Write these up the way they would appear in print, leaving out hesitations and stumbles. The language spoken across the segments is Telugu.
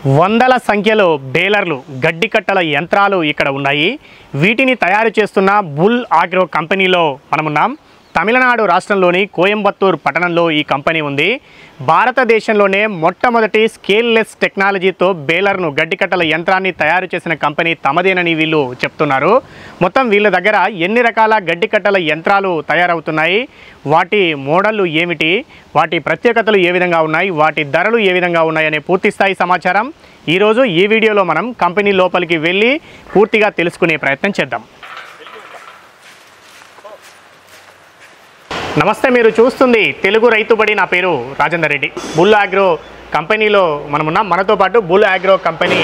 వందల సంఖ్యలో బేలర్లు గడ్డి కట్టల యంత్రాలు ఇక్కడ ఉన్నాయి. వీటిని తయారు చేస్తున్న బుల్ ఆగ్రో కంపెనీలో మనమున్నాం. తమిళనాడు రాష్ట్రంలోని కోయంబత్తూర్ పట్టణంలో ఈ కంపెనీ ఉంది. భారతదేశంలోనే మొట్టమొదటి స్కేల్లెస్ టెక్నాలజీతో బేలర్ను గడ్డికట్టల యంత్రాన్ని తయారు చేసిన కంపెనీ తమదేనని వీళ్ళు చెప్తున్నారు. మొత్తం వీళ్ళ దగ్గర ఎన్ని రకాల గడ్డికట్టల యంత్రాలు తయారవుతున్నాయి, వాటి మోడళ్లు ఏమిటి, వాటి ప్రత్యేకతలు ఏ విధంగా ఉన్నాయి, వాటి ధరలు ఏ విధంగా ఉన్నాయనే పూర్తిస్థాయి సమాచారం ఈరోజు ఈ వీడియోలో మనం కంపెనీ లోపలికి వెళ్ళి పూర్తిగా తెలుసుకునే ప్రయత్నం చేద్దాం. నమస్తే, మీరు చూస్తుంది తెలుగు రైతుబడి. నా పేరు రాజేందర్ రెడ్డి. బుల్ ఆగ్రో కంపెనీలో మనమున్నాం. మనతో పాటు bull agro company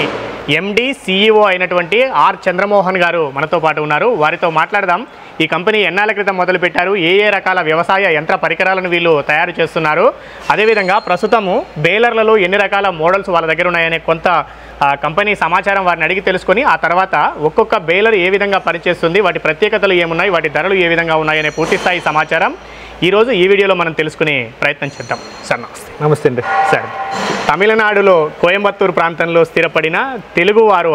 MD CEO అయినటువంటి ఆర్ చంద్రమోహన్ గారు మనతో పాటు ఉన్నారు. వారితో మాట్లాడదాం. ఈ కంపెనీ ఎన్నాళ్ళ క్రితం మొదలుపెట్టారు, ఏ రకాల వ్యవసాయ యంత్ర పరికరాలను వీళ్ళు తయారు చేస్తున్నారు, అదేవిధంగా ప్రస్తుతము బేలర్లలో ఎన్ని రకాల మోడల్స్ వాళ్ళ దగ్గర ఉన్నాయనే కొంత కంపెనీ సమాచారం వారిని అడిగి తెలుసుకొని ఆ తర్వాత ఒక్కొక్క బేలర్ ఏ విధంగా పనిచేస్తుంది, వాటి ప్రత్యేకతలు ఏమున్నాయి, వాటి ధరలు ఏ విధంగా ఉన్నాయనే పూర్తిస్థాయి సమాచారం ఈరోజు ఈ వీడియోలో మనం తెలుసుకునే ప్రయత్నం చేద్దాం. సార్ నమస్తే. నమస్తే అండి. సార్, తమిళనాడులో కోయంబత్తూర్ ప్రాంతంలో స్థిరపడిన తెలుగువారు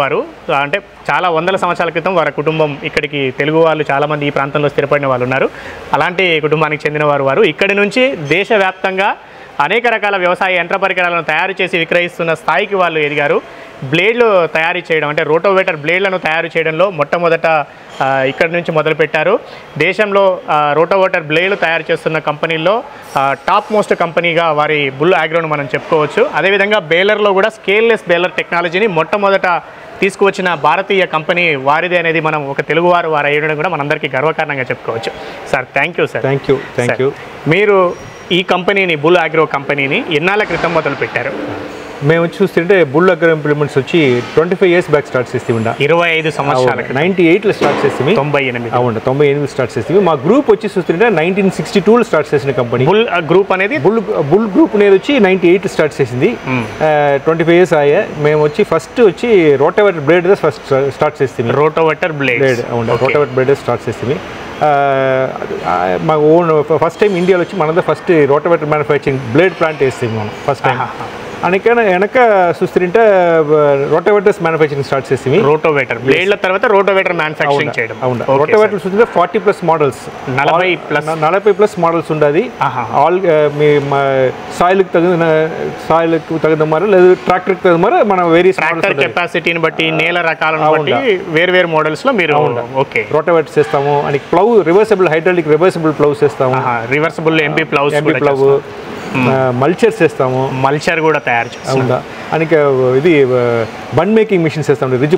అంటే చాలా వందల సంవత్సరాల క్రితం వారి కుటుంబం ఇక్కడికి తెలుగు వాళ్ళు చాలామంది ఈ ప్రాంతంలో స్థిరపడిన వాళ్ళు ఉన్నారు. అలాంటి కుటుంబానికి చెందిన వారు ఇక్కడి నుంచి దేశవ్యాప్తంగా అనేక రకాల వ్యవసాయ యంత్ర పరికరాలను తయారు చేసి విక్రయిస్తున్న స్థాయికి వాళ్ళు ఎదిగారు. బ్లేడ్లు తయారు చేయడం అంటే రోటోవేటర్ బ్లేడ్లను తయారు చేయడంలో మొట్టమొదట ఇక్కడి నుంచి మొదలుపెట్టారు. దేశంలో రోటోవేటర్ బ్లేడ్లు తయారు చేస్తున్న కంపెనీల్లో టాప్ మోస్ట్ కంపెనీగా వారి బుల్ ఆగ్రోను మనం చెప్పుకోవచ్చు. అదేవిధంగా బేలర్లో కూడా స్కేల్లెస్ బేలర్ టెక్నాలజీని మొట్టమొదట తీసుకువచ్చిన భారతీయ కంపెనీ వారిదే అనేది మనం ఒక తెలుగువారు వారు అయ్యడం కూడా మనందరికీ గర్వకారణంగా చెప్పుకోవచ్చు. Sir, thank you sir. Thank you. మీరు ఈ కంపెనీని బుల్ ఆగ్రో కంపెనీని ఎన్నాళ్ళ క్రితం మొదలు పెట్టారు? మేము చూస్తుంటే బుల్ ఆగ్రో ఇంప్లిమెంట్స్ వచ్చి 25 years బ్యాక్ స్టార్ట్ చేస్తే 25 సంవత్సరాల 98లో స్టార్ట్ చేస్తే 98 స్టార్ట్ చేస్తే మా గ్రూప్ వచ్చి చూస్తుంటే 1962లో స్టార్ట్ చేసిన కంపెనీ. బుల్ గ్రూప్ అనేది బుల్ గ్రూప్ అనేది వచ్చి 98 స్టార్ట్ చేసింది. 25 years అయ్యా. మేము వచ్చి ఫస్ట్ వచ్చి రోటోవేటర్ బ్లేడ్ ఫస్ట్ స్టార్ట్ చేస్తే rotavator blade rotavator blade start చేస్తే మా ఓన్ ఫస్ట్ టైం ఇండియాలో వచ్చి మనది first rotavator manufacturing blade plant వేస్తాం మనం ఫస్ట్ టైం. వెనక చూస్తుంటే రోటోవేటర్స్ మ్యానుఫ్యాక్చరింగ్ స్టార్ట్ చేసి రోటోవేటర్ బ్లేడ్ల తర్వాత రోటోవేటర్ మ్యానుఫ్యాక్చరింగ్ చేయడం. రోటోవేటర్ చూస్తుంటే 40+ మోడల్స్ 40+ మోడల్స్ ఉండదు. ఆల్ మీ సాయిల్కి తగిన మరి లేదు ట్రాక్టర్కి తగిన మరి మన వేరియస్ ట్రాక్టర్ కెపాసిటీని బట్టి నేల రకాలను బట్టి వేరు మోడల్స్ లో మీరు రోటోవేటర్ చేస్తాము. అని ప్లవ్ రివర్సబుల్ హైడ్రాలిక్ రివర్సబుల్ ప్లవ్స్ చేస్తాము. రివర్సబుల్ ఎంపీ ప్లవ్ మల్చర్స్ చేస్తాము. మల్చర్ కూడా తయారు చేస్తాము. అని ఇది బండ్ మేకింగ్ మిషన్స్ చేస్తాము. రిజ్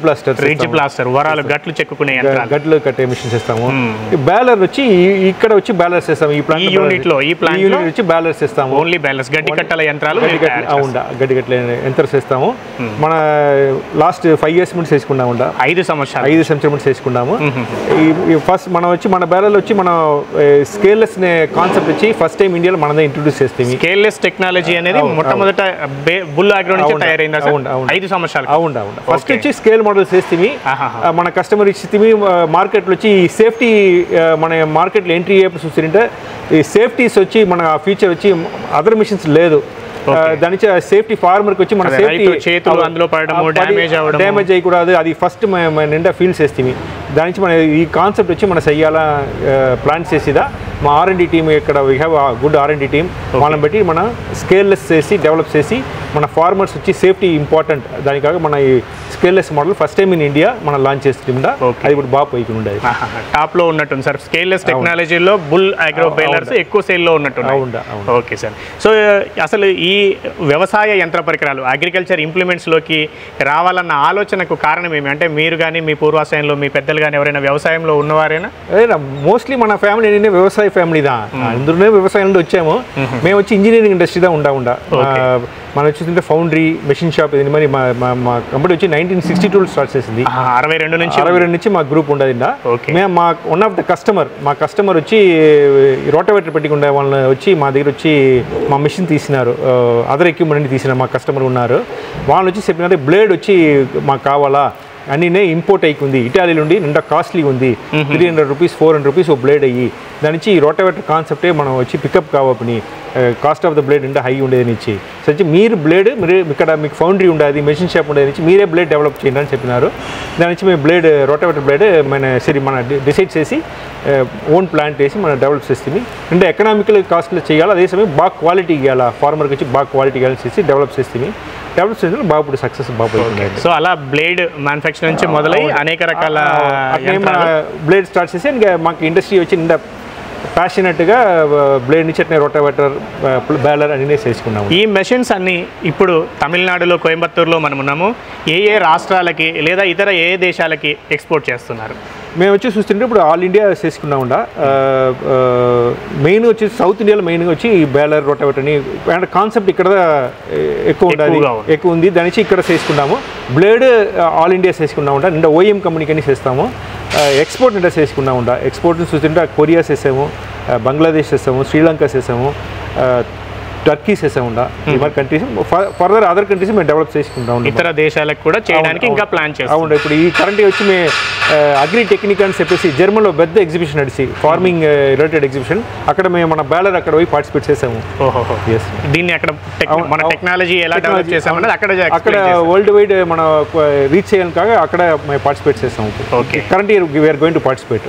ప్లాస్టర్ వరాలు గట్లు చెక్కుకునే గట్లు కట్టే మిషన్స్ చేస్తాము. బేలర్ వచ్చి ఇక్కడ వచ్చి బేలర్స్ చేస్తాము. ఈ ప్లాంట్ యూనిట్ వచ్చి బేలర్స్ చేస్తాము. ఓన్లీ బేలర్స్ గడ్డి కట్టల యంత్రాలు గడ్డి కట్టల యంత్రాలు చేస్తాము. మన లాస్ట్ 5 years ముందు చేసుకున్నాము. 5 సంవత్సరాల ముందు చేసుకున్నాము. ఫస్ట్ మనం వచ్చి మన బేలర్లు వచ్చి మన స్కేల్లెస్ కాన్సెప్ట్ వచ్చి ఫస్ట్ టైం ఇండియాలో మనదే ఇంట్రొడ్యూస్ చేస్తాము. స్కేల్లెస్ టెక్నాలజీ అనేది మొట్టమొదట బుల్ ఆగ్రో నుంచి తయారైంది. 5 సంవత్సరాలు ఫస్ట్ వచ్చి స్కేల్ మోడల్స్ చేస్తే మన కస్టమర్ ఇచ్చి మార్కెట్లో వచ్చి సేఫ్టీ మన మార్కెట్లో ఎంట్రీ అయ్యేప్పుడు చూస్తుంటే ఈ సేఫ్టీస్ వచ్చి మన ఫ్యూచర్ వచ్చి అదర్ మిషన్స్ లేదు. దాని నుంచి సేఫ్టీ ఫార్మర్కి వచ్చి మన సేఫ్టీ చేతులు అందులో పడడం డ్యామేజ్ అయ్యకూడదు. అది ఫస్ట్ నిండా ఫీల్ చేస్తే దాని నుంచి మన ఈ కాన్సెప్ట్ వచ్చి మన చెయ్యాలా ప్లాన్ చేసేదా మా R&D టీమ్. ఇక్కడ we have good R&D team. వాళ్ళని బట్టి మన స్కేల్లెస్ చేసి డెవలప్ చేసి మన ఫార్మర్స్ వచ్చి సేఫ్టీ ఇంపార్టెంట్ దానికాక మన ఈ scaleless model first time in India మనం లాంచ్ చేస్తుందా. అది ఇప్పుడు బాగా పోయి ఉండేది. టాప్ లో ఉన్నట్టుంది సార్. స్కేల్లెస్ టెక్నాలజీలో బుల్ ఆగ్రో బేలర్స్ ఎక్కువ సేల్లో ఉన్నట్టు. Okay sir. సో అసలు ఈ వ్యవసాయ యంత్ర పరికరాలు అగ్రికల్చర్ ఇంప్లిమెంట్స్లోకి రావాలన్న ఆలోచనకు కారణం ఏమి? అంటే మీరు కానీ మీ పూర్వాశ్రయంలో మీ పెద్దలు కానీ ఎవరైనా వ్యవసాయంలో ఉన్నవారేనా? మోస్ట్లీ మన ఫ్యామిలీ వ్యవసాయ ఫ్యామిలీదా. అందులోనే వ్యవసాయం నుండి వచ్చాము. మేము వచ్చి ఇంజనీరింగ్ ఇండస్ట్రీదా ఉండా మనం చూస్తుంటే ఫౌండరీ మెషిన్ షాప్ ఇది మరి మా కంపెనీ వచ్చి 1962 స్టార్ట్ చేసింది. 62 నుంచి మా గ్రూప్ ఉండదు. మేము మా వన్ ఆఫ్ ద మా కస్టమర్ వచ్చి రోటోవేటర్ పెట్టుకుండే వాళ్ళని వచ్చి మా దగ్గర వచ్చి మా మిషన్ తీసినారు. అదర్ ఎక్విప్మెంట్ తీసిన మా కస్టమర్ ఉన్నారు. వాళ్ళు వచ్చి చెప్పినారు బ్లేడ్ వచ్చి మాకు కావాలా, అన్నీ ఇంపోర్ట్ అయ్యింది ఇటాలీ నుండి నిండా కాస్ట్లీ ఉంది 300 రూపీస్ 400 రూపీస్ ఓ బ్లేడ్ అయ్యి దాని నుంచి ఈ రోటావేటర్ కాన్సెప్టే మనం వచ్చి పికప్ కావని కాస్ట్ ఆఫ్ ద బ్లేడ్ నిండా హై ఉండేది నుంచి సో వచ్చి మీరు బ్లేడ్ మీరు ఇక్కడ మీకు ఫౌండరీ ఉండేది మెషిన్ షాప్ ఉండేది నుంచి మీరే బ్లేడ్ డెవలప్ చేయండి అని చెప్పినారు దాని నుంచి మేము బ్లేడ్ రోటావేటర్ బ్లేడ్ మన డిసైడ్ చేసి ఓన్ ప్లాంట్ వేసి మనం డెవలప్ చేస్తుంది అంటే ఎకనామికల్ కాస్ట్లో చేయాలి అదే సమయం బాగా క్వాలిటీ ఇవ్వాలి ఫార్మర్కి వచ్చి బాగా క్వాలిటీ ఇవ్వాలని చేసి డెవలప్ చేస్తే బాగా ఇప్పుడు సక్సెస్ బాగా సో అలా బ్లేడ్ మ్యానుఫ్యాక్చర్ నుంచి మొదలై అనేక రకాల బ్లేడ్ స్టార్ట్ చేసి ఇంకా మాకు ఇండస్ట్రీ వచ్చి నిండా ప్యాషనెట్గా బ్లేడ్ నుంచి అట్నే రోటావేటర్ బ్యాలర్ అన్నీ చేసుకున్నాము ఈ మెషిన్స్ అన్నీ ఇప్పుడు తమిళనాడులో కోయంబత్తూరులో మనం ఉన్నాము ఏ రాష్ట్రాలకి లేదా ఇతర ఏ దేశాలకి ఎక్స్పోర్ట్ చేస్తున్నారు మేము వచ్చి చూస్తుంటే ఇప్పుడు ఆల్ ఇండియా చేసుకున్నా ఉండా మెయిన్ వచ్చి సౌత్ ఇండియాలో మెయిన్గా వచ్చి ఈ బ్యాలర్ రోటావేటర్ అని అంటే కాన్సెప్ట్ ఇక్కడ ఎక్కువ ఉండాలి ఎక్కువ ఉంది దాని నుంచి ఇక్కడ చేసుకున్నాము బ్లేడ్ ఆల్ ఇండియా చేసుకున్నా ఉండా నిండా ఓఎం కంపెనీకి అని చేస్తాము ఎక్స్పోర్ట్ నిండా చేసుకున్నా ఉండా ఎక్స్పోర్ట్ చూస్తుంటే కొరియా చేసాము బంగ్లాదేశ్ చేసాము శ్రీలంక చేసాము టర్కీ చేసాముండా ఈ మరి కంట్రీస్ ఫర్దర్ అదర్ కంట్రీస్ మేము డెవలప్ చేసుకుంటాం ఇతర దేశాలకు కూడా చేయడానికి ఇంకా ప్లాన్ చేస్తాం అవును ఇప్పుడు ఈ కరెంట్ వచ్చి మేము అగ్రి టెక్నిక్ అని చెప్పేసి జర్మన్లో పెద్ద ఎగ్జిబిషన్ నడిచి ఫార్మింగ్ రిలేటెడ్ ఎగ్జిబిషన్ అక్కడ మేము మన బ్యాలర్ అక్కడ పోయి పార్టిసిపేట్ చేసాము దీన్ని అక్కడ మన టెక్నాలజీ ఎలా డెవలప్ చేసామన్నది అక్కడ వరల్డ్ వైడ్ మన రీచ్ చేయడానికి కాగా అక్కడ మేము పార్టిసిపేట్ చేసాము okay current year we're going to participate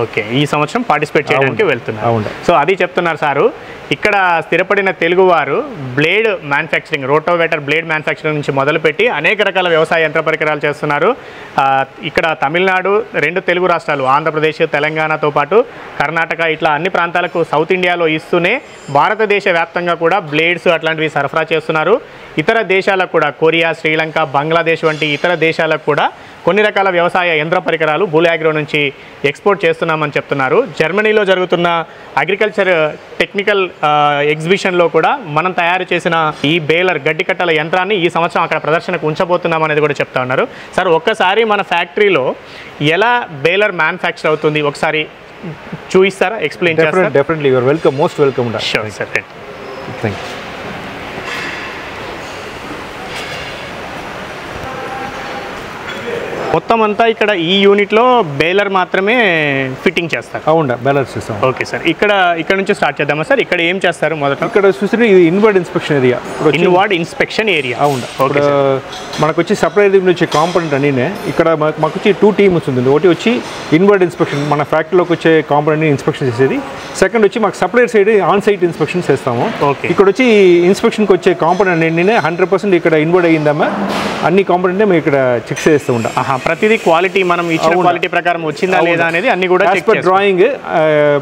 okay ఈ సంవత్సరం పార్టిసిపేట్ చేయడానికి వెళ్తున్నారు అవును సో అది చెప్తున్నారు సారు ఇక్కడ స్థిరపడిన తెలుగువారు blade manufacturing rotavator blade manufacturing నుంచి మొదలుపెట్టి అనేక రకాల వ్యవసాయ యంత్ర పరికరాలు చేస్తున్నారు ఇక్కడ తమిళనాడు 2 తెలుగు రాష్ట్రాలు ఆంధ్రప్రదేశ్ తెలంగాణతో పాటు కర్ణాటక ఇట్లా అన్ని ప్రాంతాలకు సౌత్ ఇండియాలో ఇస్తూనే భారతదేశ వ్యాప్తంగా కూడా బ్లేడ్స్ అట్లాంటివి సరఫరా చేస్తున్నారు ఇతర దేశాలకు కూడా కొరియా శ్రీలంక బంగ్లాదేశ్ వంటి ఇతర దేశాలకు కూడా కొన్ని రకాల వ్యవసాయ యంత్ర పరికరాలు బూలాగ్రో నుంచి ఎక్స్పోర్ట్ చేస్తున్నామని చెప్తున్నారు జర్మనీలో జరుగుతున్న అగ్రికల్చర్ టెక్నికల్ ఎగ్జిబిషన్లో కూడా మనం తయారు చేసిన ఈ బేలర్ గడ్డి కట్టల యంత్రాన్ని ఈ సంవత్సరం అక్కడ ప్రదర్శనకు ఉంచబోతున్నాం అనేది కూడా చెప్తా ఉన్నారు సార్ ఒక్కసారి మన ఫ్యాక్టరీలో ఎలా బేలర్ మ్యానుఫ్యాక్చర్ అవుతుంది ఒకసారి చూపిస్తారా ఎక్స్ప్లెయిన్ చేస్తారా definitely your welcome most welcome sure sir thank you మొత్తం అంతా ఇక్కడ ఈ యూనిట్లో బేలర్ మాత్రమే ఫిట్టింగ్ చేస్తారు అవునా బేలర్ చేస్తాం ఓకే సార్ ఇక్కడ నుంచి స్టార్ట్ చేద్దామా సార్ ఇక్కడ ఏం చేస్తారు మొదట ఇక్కడ చూస్తే ఇది inward inspection area inward inspection area అవును ఓకే మనకు వచ్చి సప్లై నుంచి కాంపోనెంట్ అన్నీ ఇక్కడ మాకు వచ్చి 2 టీమ్స్ ఉంది ఒకటి వచ్చి ఇన్వర్డ్ ఇన్స్పెక్షన్ మన ఫ్యాక్టరీలోకి వచ్చే కాంపోనెంట్ని ఇన్స్పెక్షన్ చేసేది సెకండ్ వచ్చి మాకు supplier side on site inspection చేస్తాము ఇక్కడ వచ్చి ఇన్స్పెక్షన్కి వచ్చే కాంపోనెంట్ అన్నీ 100% ఇక్కడ ఇన్వర్డ్ అయ్యిందమ్మా అన్ని కాంపోనెంట్ని మేము ఇక్కడ చెక్ చేస్తూ ఉంటాం ప్రతిదీ క్వాలిటీ మనం ఇచ్చిన క్వాలిటీ ప్రకారం వచ్చిందా లేదా అనేది అన్ని కూడా చెక్ చేస్తాం డ్రాయింగ్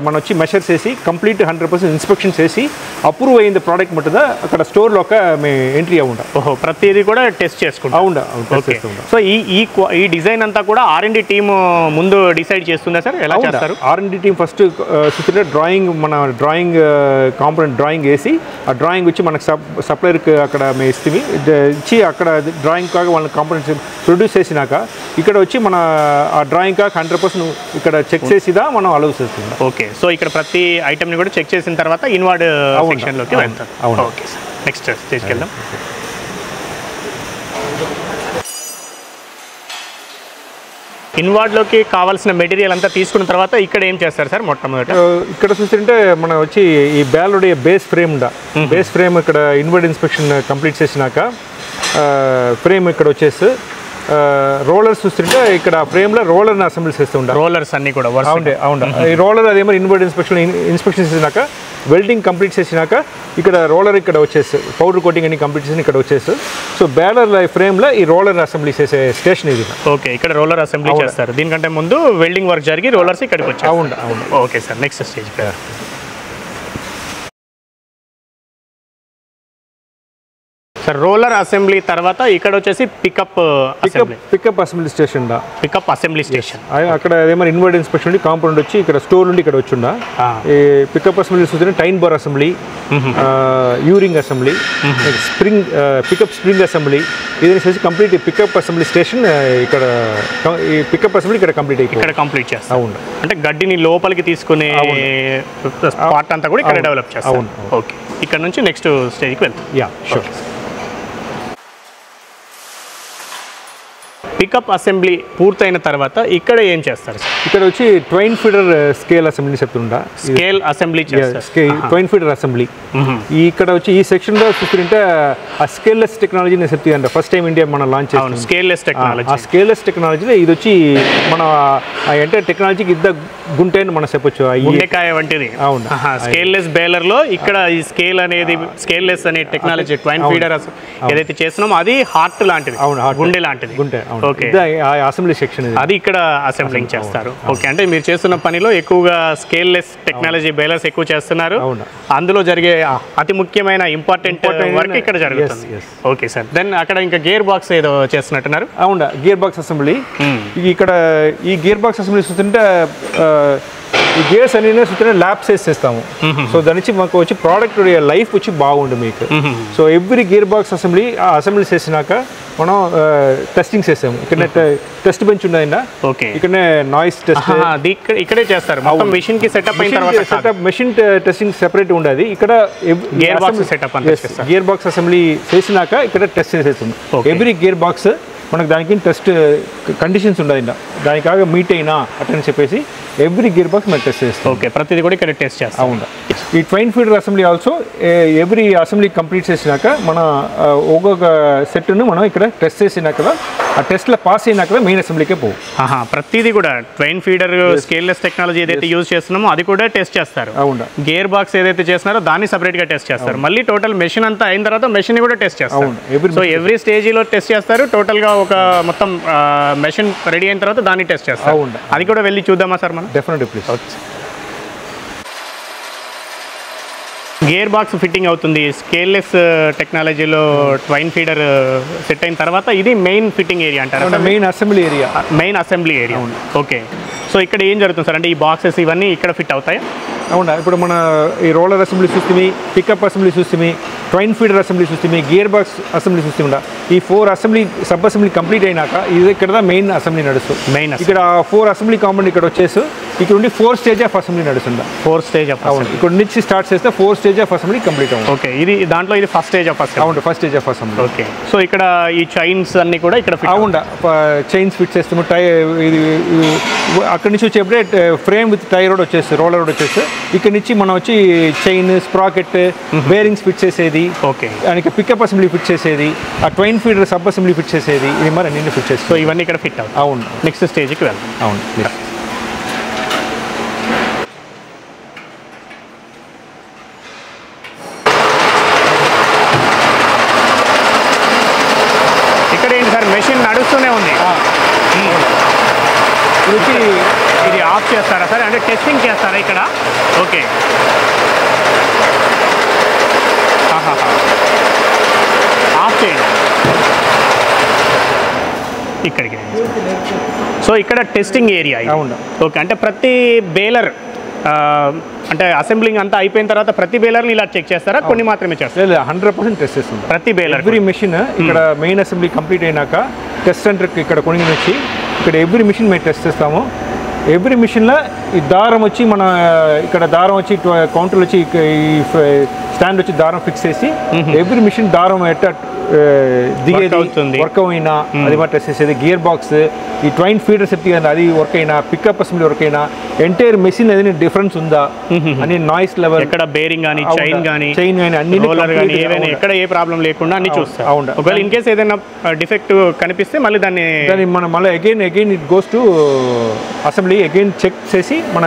మనం వచ్చి మెషర్ చేసి కంప్లీట్ 100% ఇన్స్పెక్షన్ చేసి అప్రూవ్ అయ్యింది ప్రోడక్ట్ మట్టుదా అక్కడ స్టోర్లో మేము ఎంట్రీ అవుంటాం ప్రతిదీ కూడా టెస్ట్ చేసుకుంటాం అవునా సో ఈ డిజైన్ అంతా కూడా R&D టీమ్ ముందు డిసైడ్ చేస్తుందా సార్ ఎలా చేస్తారు R&D టీమ్ ఫస్ట్ చూస్తుంటే డ్రాయింగ్ మన డ్రాయింగ్ కాంపోనెంట్ డ్రాయింగ్ వేసి ఆ డ్రాయింగ్ వచ్చి మనకు సప్లైర్కి అక్కడ మేము ఇచ్చి అక్కడ డ్రాయింగ్ కాగా వాళ్ళ కాంపోనెంట్స్ ప్రొడ్యూస్ చేసినాక ఇక్కడ వచ్చి మన ఆ డ్రాయింగ్ కాక 100% ఇక్కడ చెక్ చేసిదా మనం అలౌ చేస్తున్నాం ఓకే సో ఇక్కడ ప్రతి ఐటమ్ని కూడా చెక్ చేసిన తర్వాత ఇన్వర్డ్ సెక్షన్లోకి వెళ్తాం ఓకే సార్ నెక్స్ట్ స్టేజ్కి వెళ్దాం ఇన్వర్డ్లోకి కావాల్సిన మెటీరియల్ అంతా తీసుకున్న తర్వాత ఇక్కడ ఏం చేస్తారు సార్ మొట్టమొదట ఇక్కడ చూస్తుంటే మనం వచ్చి ఈ బ్యాలర్ బేస్ ఫ్రేమ్ బేస్ ఫ్రేమ్ ఇక్కడ ఇన్వర్డ్ ఇన్స్పెక్షన్ కంప్లీట్ చేసినాక ఫ్రేమ్ ఇక్కడ వచ్చేసి రోలర్స్ చూస్తుంటే ఇక్కడ ఫ్రేమ్లో రోలర్ని అసెంబ్లీ చేస్తూ ఉంటారు రోలర్స్ అన్ని కూడా అవును ఈ రోలర్ అదేమో ఇన్వర్డ్ ఇన్స్పెక్షన్ చేసినాక వెల్డింగ్ కంప్లీట్ చేసినాక ఇక్కడ రోలర్ ఇక్కడ వచ్చేసి పౌడర్ కోటింగ్ అన్ని కంప్లీట్ చేసి ఇక్కడ వచ్చేసి సో బ్యాలర్ ఫ్రేమ్లో ఈ రోలర్ అసెంబ్లీ చేసే స్టేషన్ ఇది ఓకే ఇక్కడ రోలర్ అసెంబ్లీ చేస్తారు దీనికంటే ముందు వెల్డింగ్ వర్క్ జరిగి రోలర్స్ ఇక్కడికి వచ్చాయి అవును okay sir next stage sir roller assembly తర్వాత ఇక్కడ వచ్చేసి pickup assembly station pickup assembly station అక్కడ అదేమో ఇన్వర్డ్ ఇన్స్పెక్షన్ నుండి కాంపౌండ్ వచ్చి ఇక్కడ స్టోర్ నుండి ఇక్కడ వచ్చిండా ఈ పికప్ అసెంబ్లీ చూస్తే టైన్ బార్ అసెంబ్లీ యూరింగ్ assembly spring pickup spring assembly ఇది చేసి కంప్లీట్ పికప్ అసెంబ్లీ స్టేషన్ ఇక్కడ ఈ పికప్ అసెంబ్లీ ఇక్కడ కంప్లీట్ చేస్తాం అవును అంటే గడ్డిని లోపలికి తీసుకునే పార్ట్ అంతా కూడా ఇక్కడ డెవలప్ చేస్తాం అవును ఓకే ఇక్కడ నుంచి నెక్స్ట్ స్టేజ్కి వెళ్తాం యా షూర్ పికప్ అసెంబ్లీ పూర్తయిన తర్వాత ఇక్కడ ఏం చేస్తారు సార్? ఇక్కడ వచ్చి ట్వైన్ ఫీడర్ స్కేల్ అసెంబ్లీ చెప్తుంటా. స్కేల్ అసెంబ్లీ చేస్తారు. ట్వైన్ ఫీడర్ అసెంబ్లీ ఇక్కడ వచ్చి ఈ సెక్షన్లో చూస్తుంటే ఆ స్కేల్లెస్ టెక్నాలజీ నేను చెప్తాను. ఫస్ట్ టైం ఇండియా మనం లాంచ్ చేస్తాం స్కేల్లెస్ టెక్నాలజీ. ఆ స్కేల్లెస్ టెక్నాలజీలో ఇది వచ్చి మన అంటే టెక్నాలజీకి ఇద్ద గుంటే మనం చెప్పొచ్చు, గుండెకాయ వంటిది. అవును, స్కేల్లెస్ బేలర్ లో ఇక్కడ ఈ స్కేల్ అనేది స్కేల్లెస్ అనే టెక్నాలజీ ట్వైన్ ఫీడర్ ఏదైతే చేస్తున్నామో అది హార్ట్ లాంటిది, గుండె లాంటిది. ఓకే, అసెంబ్లీ సెక్షన్ అది ఇక్కడ అసెంబ్లింగ్ చేస్తారు. ఓకే, అంటే మీరు చేస్తున్న పనిలో ఎక్కువగా స్కేల్లెస్ టెక్నాలజీ బేలర్స్ ఎక్కువ చేస్తున్నారు. అందులో జరిగే అతి ముఖ్యమైన ఇంపార్టెంట్ వర్క్ ఇక్కడ జరుగుతుంది. ఓకే సార్, దెన్ అక్కడ ఇంకా గేర్ బాక్స్ ఏదో చేస్తున్నట్టున్నారు. అవునా, గేర్ బాక్స్ అసెంబ్లీ. ఇక్కడ ఈ గేర్ బాక్స్ అసెంబ్లీ చూస్తుంటే ఈ గేర్స్ అన్ని చూస్తుంటే ల్యాబ్ సైజ్ చేస్తాము. సో దాని నుంచి మాకు వచ్చి ప్రోడక్ట్ లైఫ్ వచ్చి బాగుండు మీకు. So every gear box assembly assembly చేసినాక మనం టెస్టింగ్ చేసాము. ఇక్కడ టెస్ట్ బెంచ్ ఉన్నది. ఓకే, ఇక్కడ నాయిస్ టెస్ట్ ఇక్కడే చేస్తారు. మొత్తం మెషిన్ కి సెటప్ అయిన తర్వాత సెటప్ మెషిన్ టెస్టింగ్ సెపరేట్ ఉండదు. ఇక్కడ gear box setup gear box assembly చేసినాక ఇక్కడ టెస్ట్ చేసేస్తుంది. ఎవ్రీ గేర్ బాక్స్ మనకు దానికి టెస్ట్ కండిషన్స్ ఉండదు, దానికాగా మీట్ అయినా అటని చెప్పేసి ఎవ్రీ గేర్ బాక్స్ మనం టెస్ట్ చేస్తాం. ఓకే, ప్రతిదీ కూడా ఇక్కడ టెస్ట్ చేస్తాం. అవును, ఈ twine feeder assembly also every assembly complete చేసినాక మన ఒక్కొక్క సెట్ను మనం ఇక్కడ టెస్ట్ చేసినాక ఆ టెస్ట్లో పాస్ అయినాక మెయిన్ అసెంబ్లీకే పోవు. ప్రతిదీ కూడా ట్వైన్ ఫీడర్ స్కేల్లెస్ టెక్నాలజీ ఏదైతే యూజ్ చేస్తున్నామో అది కూడా టెస్ట్ చేస్తారు. అవును, గేర్ బాక్స్ ఏదైతే చేస్తున్నారో దాన్ని సపరేట్గా టెస్ట్ చేస్తారు. మళ్ళీ టోటల్ మెషిన్ అంతా అయిన తర్వాత మెషిన్ కూడా టెస్ట్ చేస్తారు. సో ఎవ్రీ స్టేజ్లో టెస్ట్ చేస్తారు. టోటల్గా ఒక మొత్తం మెషిన్ రెడీ అయిన తర్వాత దాన్ని టెస్ట్ చేస్తారు. అది కూడా వెళ్ళి చూద్దామా సార్ మనం? Definitely please. Gear box fitting అవుతుంది స్కేల్లెస్ టెక్నాలజీలో ట్వైన్ ఫీడర్ సెట్ అయిన తర్వాత ఇది మెయిన్ ఫిట్టింగ్ ఏరియా అంటారు. Main assembly area. Main assembly area. Okay, so ఇక్కడ ఏం జరుగుతుంది సార్? అంటే ఈ బాక్సెస్ ఇవన్నీ ఇక్కడ ఫిట్ అవుతాయి. అవునా, ఇప్పుడు మన ఈ రోలర్ అసెంబ్లీ చూస్తే, పికప్ అసెంబ్లీ చూస్తే, ట్వైన్ ఫీడర్ అసెంబ్లీ చూస్తే, గేర్ బాక్స్ అసెంబ్లీ చూస్తే, ఈ 4 అసెంబ్లీ సబ్ అసెంబ్లీ కంప్లీట్ అయినాక ఇది ఇక్కడ మెయిన్ అసెంబ్లీ నడుస్తుంది. మెయిన్ ఇక్కడ 4 అసెంబ్లీ కాంపౌండ్ ఇక్కడ వచ్చేసి ఇక్కడ ఉండి 4 స్టేజ్ ఆఫ్ అసెంబ్లీ నడుస్తుంది. 4 స్టేజ్ ఆఫ్ అవును, ఇక్కడ నుంచి స్టార్ట్ చేస్తే 4 స్టేజ్ ఆఫ్ అసెంబ్లీ కంప్లీట్ అవుతుంది. ఓకే, ఇది దాంట్లో ఇది ఫస్ట్ స్టేజ్ ఆఫ్ అసెంబ్లీ. అవును, first stage of assembly. Okay, so ఇక్కడ ఈ చైన్స్ అన్ని కూడా ఇక్కడ అవును, చైన్స్ ఫిట్ చేస్తాము. ఇది అక్కడి నుంచి వచ్చేప్పుడే ఫ్రేమ్ విత్ టై రోడ్ వచ్చేసి రోలర్ రోడ్ వచ్చేసి ఇక్కడ నుంచి మనం వచ్చి చైన్, స్ప్రాకెట్, బేరింగ్స్ ఫిట్ చేసేది. ఓకే, దానికి పికప్ అసెంబ్లీ ఫిట్ చేసేది, ఆ twine feeder sub assembly fit చేసేది, ఇది మరి అన్ని ఫిట్ చేస్తాం. సో ఇవన్నీ ఇక్కడ ఫిట్ అవుతాయి. అవును, నెక్స్ట్ స్టేజ్కి వెళ్తాం. అవును, ఇక్కడ ఏంటి సార్? మెషిన్ నడుస్తూనే ఉంది. ఇది ఆఫ్ చేస్తారా సార్? అంటే టెస్టింగ్ చేస్తారా ఇక్కడ? ఓకే, ఆఫ్ చేయండి ఇక్కడికి. సో ఇక్కడ టెస్టింగ్ ఏరియా. అవును, ఓకే, అంటే ప్రతి బేలర్ అంటే అసెంబ్లింగ్ అంతా అయిపోయిన తర్వాత ప్రతి బేలర్ని ఇలా చెక్ చేస్తారా? కొన్ని మాత్రమే చేస్తారు? 100% టెస్ట్ చేస్తుంది ప్రతి బేలర్. ఎవ్రీ మెషిన్ ఇక్కడ మెయిన్ అసెంబ్లీ కంప్లీట్ అయినాక టెస్ట్ సెంటర్కి ఇక్కడ కొనిగి వచ్చి ఇక్కడ ఎవ్రీ మిషన్ మేము టెస్ట్ చేస్తాము. ఎవ్రీ మిషన్లో ఈ దారం వచ్చి మన ఇక్కడ దారం వచ్చి కౌంటర్లు వచ్చి ఈ స్టాండ్ వచ్చి దారం ఫిక్స్ చేసి ఎవ్రీ మిషన్ దారం ఎట్ట దిగేది వర్క్ అయినా అది మా టెస్ట్ చేసేది. గేర్ బాక్స్, ఈ ట్వైన్ ఫీడర్ సెట్ అది వర్క్ అయినా, పికప్ అసెంబ్లీ వర్క్ అయినా, ఎంటైర్ మెషిన్ ఏదైనా డిఫరెన్స్ ఉందా అని, నాయిస్ లెవెల్, ఎక్కడ బేరింగ్ కానీ చైన్ కానీ అన్ని రోలర్ కానీ ఏవైనా ఎక్కడ ఏ ప్రాబ్లం లేకుండా అన్ని చూస్తాం. అవును, ఒకవేళ ఇన్ కేస్ ఏదైనా డిఫెక్ట్ కనిపిస్తే మళ్ళీ దాన్ని మనం మళ్ళీ again it goes to assembly again check చేసి మన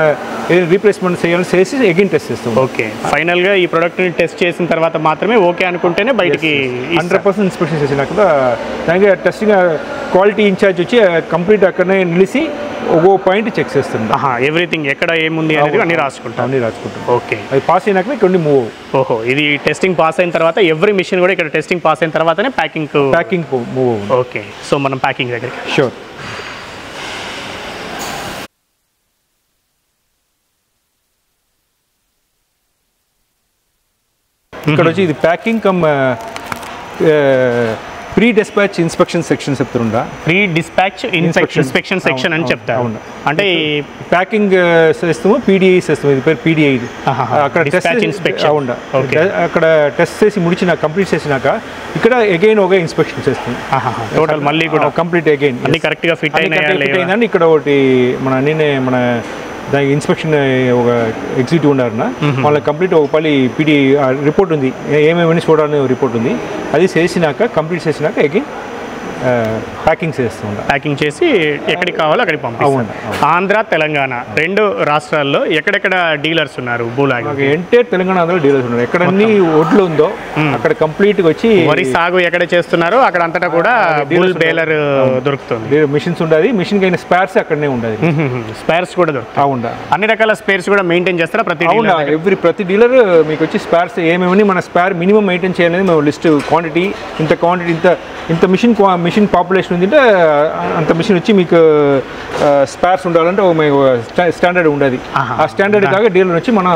రీప్లేస్మెంట్ చేసి అగైన్ టెస్ట్ చేస్తాం. ఓకే, ఫైనల్గా ఈ ప్రోడక్ట్ని టెస్ట్ చేసిన తర్వాత మాత్రమే ఓకే అనుకుంటేనే బయటికి 100% ఇన్స్పెక్షన్ చేసినాక దానికి టెస్టింగ్ క్వాలిటీ ఇన్ఛార్జ్ వచ్చి కంప్లీట్ అక్కడనే నిలిచి ఒక్కో పాయింట్ చెక్ చేస్తుంది. ఎవ్రీథింగ్ ఎక్కడ ఏముంది అనేది అన్ని రాసుకుంటాం. ఓకే, అది పాస్ అయినాక ఇక్కడ మూవ్. ఓహో, ఇది టెస్టింగ్ పాస్ అయిన తర్వాత ఎవ్రీ మిషన్ కూడా ఇక్కడ టెస్టింగ్ పాస్ అయిన తర్వాతనే ప్యాకింగ్ మూవ్. ఓకే, సో మనం ప్యాకింగ్ దగ్గర. షూర్. ఇక్కడ వచ్చి ఇది packing cum pre dispatch inspection section చెప్తుండా. ప్రీ డిస్పాచ్ ఇన్స్పెక్షన్ సెక్షన్ అని చెప్తారు. అంటే ప్యాకింగ్ చేస్తాము, పీడిఐ చేస్తాము, ఇది పేరు పీడిఐ. అక్కడ అక్కడ టెస్ట్ చేసి కంప్లీట్ చేసినాక ఇక్కడ అగైన్ ఒక ఇన్స్పెక్షన్ చేస్తాం. టోటల్ మళ్ళీ కూడా కంప్లీట్ అగైన్ అన్ని కరెక్ట్ గా ఫిట్ అయినాయని ఇక్కడ ఒకటి మన దానికి ఇన్స్పెక్షన్ ఒక ఎగ్జిక్యూటివ్ ఉన్నారన్న, వాళ్ళకి కంప్లీట్ ఒక పల్లి పీడి రిపోర్ట్ ఉంది, ఏమేమి చూడాలని రిపోర్ట్ ఉంది. అది చేసినాక కంప్లీట్ చేసినాక అగైన్ ప్యాకింగ్ చేస్తుండ. ప్యాకింగ్ చేసి ఎక్కడికి కావాలో అక్కడికి పంపిస్తాం. ఆంధ్ర తెలంగాణ రెండు రాష్ట్రాల్లో ఎక్కడెక్కడ డీలర్స్ ఉన్నారు bull-agro? Entire Telangana Andhra dealers ఉన్నారు. ఎక్కడ అన్ని ఒడ్లు ఉందో అక్కడ కంప్లీట్ గా వచ్చి వరి సాగు ఎక్కడ చేస్తున్నారో అక్కడ అంతటా కూడా బుల్ బేలర్ దొరుకుతుంది. మిషన్స్ ఉండదు, మిషన్ కైనా స్పేర్స్ అక్కడనే ఉండదు. స్పేర్స్ కూడా దొరుకుతాయి. అన్ని రకాల స్పేర్స్ కూడా మెయింటైన్ చేస్తారా ప్రతి డీలర్ మీకు వచ్చి స్పేర్స్ ఏమేమి మన స్పేర్ మినిమం మెయింటైన్ చేయాలనేది మేము లిస్ట్ క్వాంటిటీ ఇంత మిషన్ పాపులేషన్ ఉందంటే అంత మిషన్ వచ్చి మీకు స్పేర్స్ ఉండాలంటే స్టాండర్డ్ ఉండదు. ఆ స్టాండర్డ్ కాగా డీలర్ వచ్చి మనం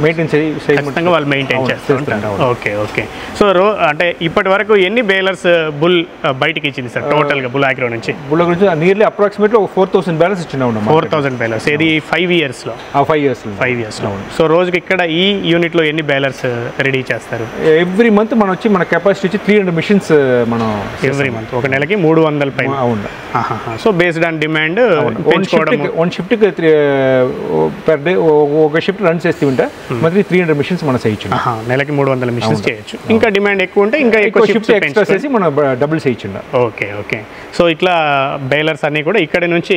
మెయింటైన్ ఖచ్చితంగా వాళ్ళు మెయింటైన్ చేస్తారు. Okay okay. సో అంటే ఇప్పటి వరకు ఎన్ని బేలర్స్ బుల్ బయటకి ఇచ్చింది సార్ టోటల్గా బుల్-ఆగ్రో నుంచి? బుల్-ఆగ్రో నియర్లీ అప్రాక్సిమేట్లీ 4000 బేలర్స్ ఇచ్చినా ఉన్నాం. 4000 బేలర్స్ ఇది 5 ఇయర్స్లో? 5 ఇయర్స్లో. సో రోజుకి ఇక్కడ ఈ యూనిట్లో ఎన్ని బేలర్స్ రెడీ చేస్తారు? ఎవ్రీ మంత్ మనం వచ్చి మన కెపాసిటీ వచ్చి 300 మిషన్స్ మనం ఎవ్రీ మంత్ ఒక నెలకి 300 పైన. అవును. So based on demand one షిఫ్ట్కి పర్ డే ఒక షిఫ్ట్ రన్ చేస్తూ ఉంటే మరి 300 మిషన్స్ మనం చేయొచ్చు. నెలకి 300 మిషన్స్ చేయొచ్చు. ఇంకా డిమాండ్ ఎక్కువ ఉంటే ఇంకా ఎక్కువ షిఫ్ట్ ఎక్స్ట్రా చేసి మనం డబుల్ చేయొచ్చు. Okay okay. సో ఇట్లా బేలర్స్ అన్ని కూడా ఇక్కడి నుంచి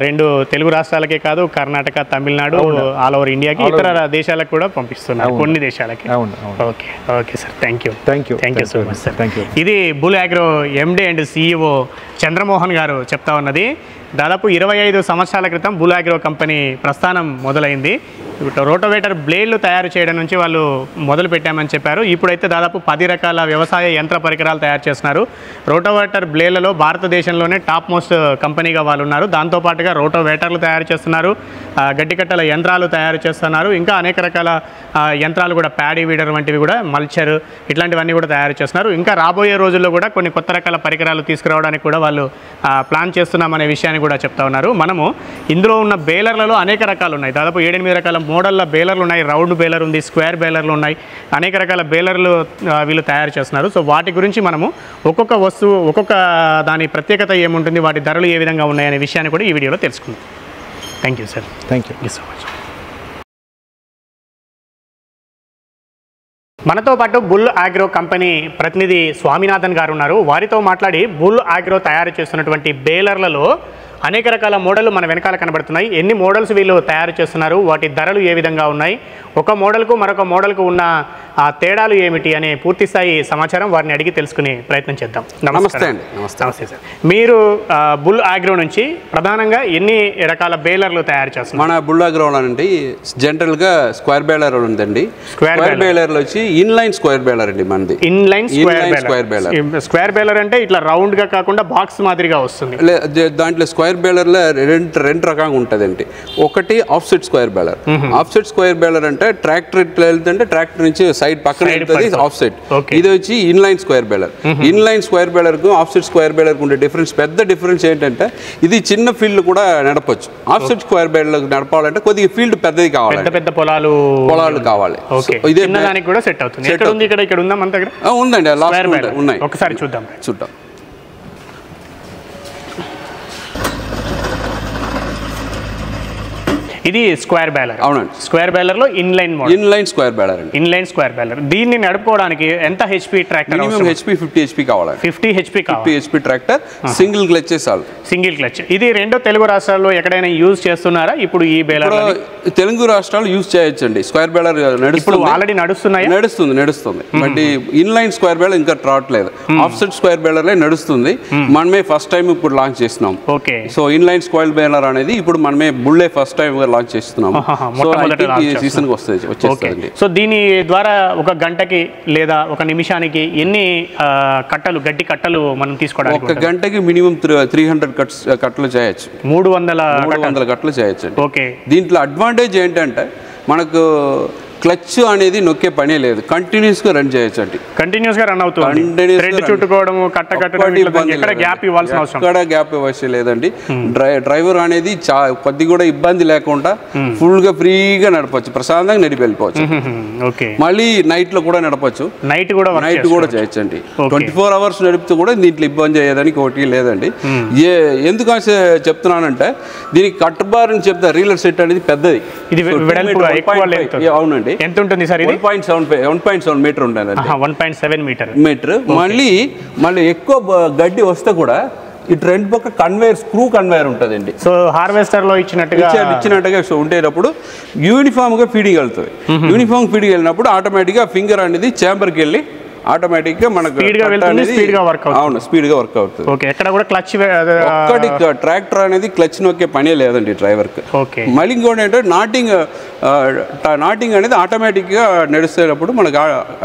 రెండు తెలుగు రాష్ట్రాలకే కాదు, కర్ణాటక, తమిళనాడు, ఆల్ ఓవర్ ఇండియాకి, ఇతర దేశాలకు కూడా పంపిస్తున్నారు, కొన్ని దేశాలకి. Okay okay sir, thank you so much sir. ఇది Bull Agro MD and CEO Chandramohan గారు చెప్తా ఉన్నది. దాదాపు 25 సంవత్సరాల క్రితం బుల్-ఆగ్రో కంపెనీ ప్రస్థానం మొదలైంది. రోటోవేటర్ బ్లేడ్లు తయారు చేయడం నుంచి వాళ్ళు మొదలు పెట్టామని చెప్పారు. ఇప్పుడైతే దాదాపు 10 రకాల వ్యవసాయ యంత్ర పరికరాలు తయారు చేస్తున్నారు. రోటోవేటర్ బ్లేడ్లలో భారతదేశంలోనే టాప్ మోస్ట్ కంపెనీగా వాళ్ళు ఉన్నారు. దాంతోపాటుగా రోటోవేటర్లు తయారు చేస్తున్నారు, గడ్డికట్టల యంత్రాలు తయారు చేస్తున్నారు, ఇంకా అనేక రకాల యంత్రాలు కూడా, ప్యాడీ వీడర్ వంటివి కూడా, మల్చర్ ఇట్లాంటివన్నీ కూడా తయారు చేస్తున్నారు. ఇంకా రాబోయే రోజుల్లో కూడా కొన్ని కొత్త రకాల పరికరాలు తీసుకురావడానికి కూడా వాళ్ళు ప్లాన్ చేస్తున్నామనే విషయాన్ని కూడా చెప్తా ఉన్నారు. మనము ఇందులో ఉన్న బేలర్లలో అనేక రకాలు ఉన్నాయి. దాదాపు 7-8 రకాల మోడల్ల బేలర్లు ఉన్నాయి. రౌండ్ బేలర్ ఉంది, స్క్వేర్ బేలర్లు ఉన్నాయి, అనేక రకాల బేలర్లు వీళ్ళు తయారు చేస్తున్నారు. సో వాటి గురించి మనము ఒక్కొక్క వస్తువు, ఒక్కొక్క దాని ప్రత్యేకత ఏముంటుంది, వాటి ధరలు ఏ విధంగా ఉన్నాయనే విషయాన్ని కూడా ఈ వీడియోలో తెలుసుకుందాం. Thank you sir. Thank you so much. మనతో పాటు బుల్-ఆగ్రో కంపెనీ ప్రతినిధి స్వామినాథన్ గారు ఉన్నారు. వారితో మాట్లాడి బుల్-ఆగ్రో తయారు చేస్తున్నటువంటి బేలర్లలో అనేక రకాల మోడళ్లు మన వెనకాల కనబడుతున్నాయి. ఎన్ని మోడల్స్ వీళ్ళు తయారు చేస్తున్నారు, వాటి ధరలు ఏ విధంగా ఉన్నాయి, ఒక మోడల్కు మరొక మోడల్కు ఉన్న తేడాలు ఏమిటి అనే పూర్తి స్థాయి సమాచారం వారిని అడిగి తెలుసుకునే ప్రయత్నం చేద్దాం. నమస్తే అండి. నమస్తే సార్. మీరు బుల్-ఆగ్రో నుంచి ప్రధానంగా ఎన్ని రకాల బేలర్లు తయారు చేస్తున్నారు? మన బుల్-ఆగ్రోలో అండి జనరల్గా స్క్వేర్ బేలర్ ఉందండి. స్క్వేర్ బేలర్లో వచ్చి ఇన్లైన్ స్క్వేర్ బేలర్ అండి మనది. Inline square baler. Square baler అంటే ఇట్లా రౌండ్ గా కాకుండా బాక్స్ మాదిరిగా వస్తుంది. దాంట్లో స్క్వేర్ బేలర్లో రెండు రకంగా ఉంటుందండి. ఒకటి offset square baler. Offset square baler అంటే ట్రాక్టర్ ఇట్లా వెళ్తుంటే ట్రాక్టర్ నుంచి సైడ్ పక్కన వెళ్తుంది ఆఫ్సెట్. ఇది వచ్చి inline square baler. Inline square baler కు ఆఫ్సెట్ స్క్వేర్ బేలర్ కు ఉండే డిఫరెన్స్, పెద్ద డిఫరెన్స్ ఏంటంటే ఇది చిన్న ఫీల్డ్ కూడా నడపచ్చు. ఆఫ్సెట్ స్క్వేర్ బేలర్ నడపాలంటే కొద్దిగా ఫీల్డ్ పెద్దది కావాలి, పెద్ద పొలాలు కావాలి. ఇదే దానికి కూడా సెట్ అవుతుంది. ఎక్కడ ఉంది? ఇక్కడ ఉందా మన దగ్గర? ఉందండి, ఉన్నాయి. ఒకసారి చూద్దాం. ఇది స్క్వేర్ బేలర్. అవునండి. స్క్వేర్ బేలర్ లో inline model. Inline square baler అండి. Inline square baler. దీన్ని నడుపుకోవడానికి ఎంత HP tractor? Minimum HP 50 HP కావాలి. 50 హెచ్పి కావాలి. 50 హెచ్పి ట్రాక్టర్, సింగిల్ క్లచ్ చాలు. Single clutch. ఇది రెండు తెలుగు రాష్ట్రాల్లో ఎక్కడైనా యూజ్ చేస్తున్నారా ఇప్పుడు ఈ బేలర్? తెలుగు రాష్ట్రాలు యూజ్ చేయొచ్చండి. స్క్వేర్ బేలర్ నడుస్తుంది, ఆల్రెడీ నడుస్తున్నాయి. నడుస్తుంది. బట్ ఇన్లైన్ స్క్వేర్ బేలర్ ఇంకా రావట్లేదు. ఆఫ్సెట్ స్క్వేర్ బేలర్ నడుస్తుంది. మనమే ఫస్ట్ టైం ఇప్పుడు లాంచ్ చేస్తున్నాం. Okay. So inline square baler అనేది ఇప్పుడు మనమే బుల్లే ఫస్ట్ టైం లాంచ్ చేస్తున్నాం. సో దీని ద్వారా ఒక గంటకి లేదా ఒక నిమిషానికి ఎన్ని గడ్డి కట్టలు మనం తీసుకోవడానికి? ఒక గంటకి మినిమం 300 కట్టలు చేయొచ్చు. 300 కట్టలు చేయొచ్చు. ఓకే. దీంట్లో అడ్వాంటేజ్ ఏంటంటే మనకు క్లచ్ అనేది నొక్కే పనే లేదు, కంటిన్యూస్గా రన్ చేయొచ్చు అండి. కంటిన్యూస్గా రన్ అవుతుంది. థ్రెడ్ చుట్టుకోవడం, కట్టడం ఎక్కడ గ్యాప్ ఇవ్వాల్సిన అవసరం, ఎక్కడ గ్యాప్ ఇవ్వాల్సిన లేదండి. డ్రైవర్ అనేది కొద్ది కూడా ఇబ్బంది లేకుండా ఫుల్గా ఫ్రీగా నడపచ్చు, ప్రశాంతంగా నడిపి వెళ్ళిపోవచ్చు. మళ్ళీ నైట్ లో కూడా నడపచ్చు, నైట్ కూడా చేయొచ్చు అండి. 24 hours నడిపితే కూడా దీంట్లో ఇబ్బంది అయ్యేదానికి ఒకటి లేదండి. ఎందుకు చెప్తున్నానంటే దీనికి కట్ బార్ అని చెప్తా, రీలర్ సెట్ అనేది పెద్దది. అవునండి. ఎంత ఉంటుంది సార్ ఇది? 1.7 మీటర్ ఉంటుంది. 1.7 మీటర్. మళ్ళీ ఎక్కువ గడ్డి వస్తే కూడా ఇటు రెండు పక్క కన్వేయర్, స్క్రూ కన్వేయర్ ఉంటుందండి. సో హార్వెస్టర్ లో ఇచ్చినట్టుగా ఉండేటప్పుడు యూనిఫామ్ గా ఫీడింగ్ వెళ్తుంది. యూనిఫామ్ ఫీడింగ్ వెళ్ళినప్పుడు ఆటోమేటిక్ గా ఫింగర్ అనేది చాంబర్కి వెళ్ళి ఆటోమేటిక్ గా మనకు స్పీడ్ గా వర్క్ అవుతుంది. ఓకే, ఎక్కడ కూడా క్లచ్ ఒక్కటి ట్రాక్టర్ అనేది క్లచ్ నొక్కే పనే లేదండి డ్రైవర్ కి. ఓకే, మళ్ళీ ఇంకోటి ఏంటంటే నాటింగ్ అనేది ఆటోమేటిక్ గా నడుస్తున్నప్పుడు మనకు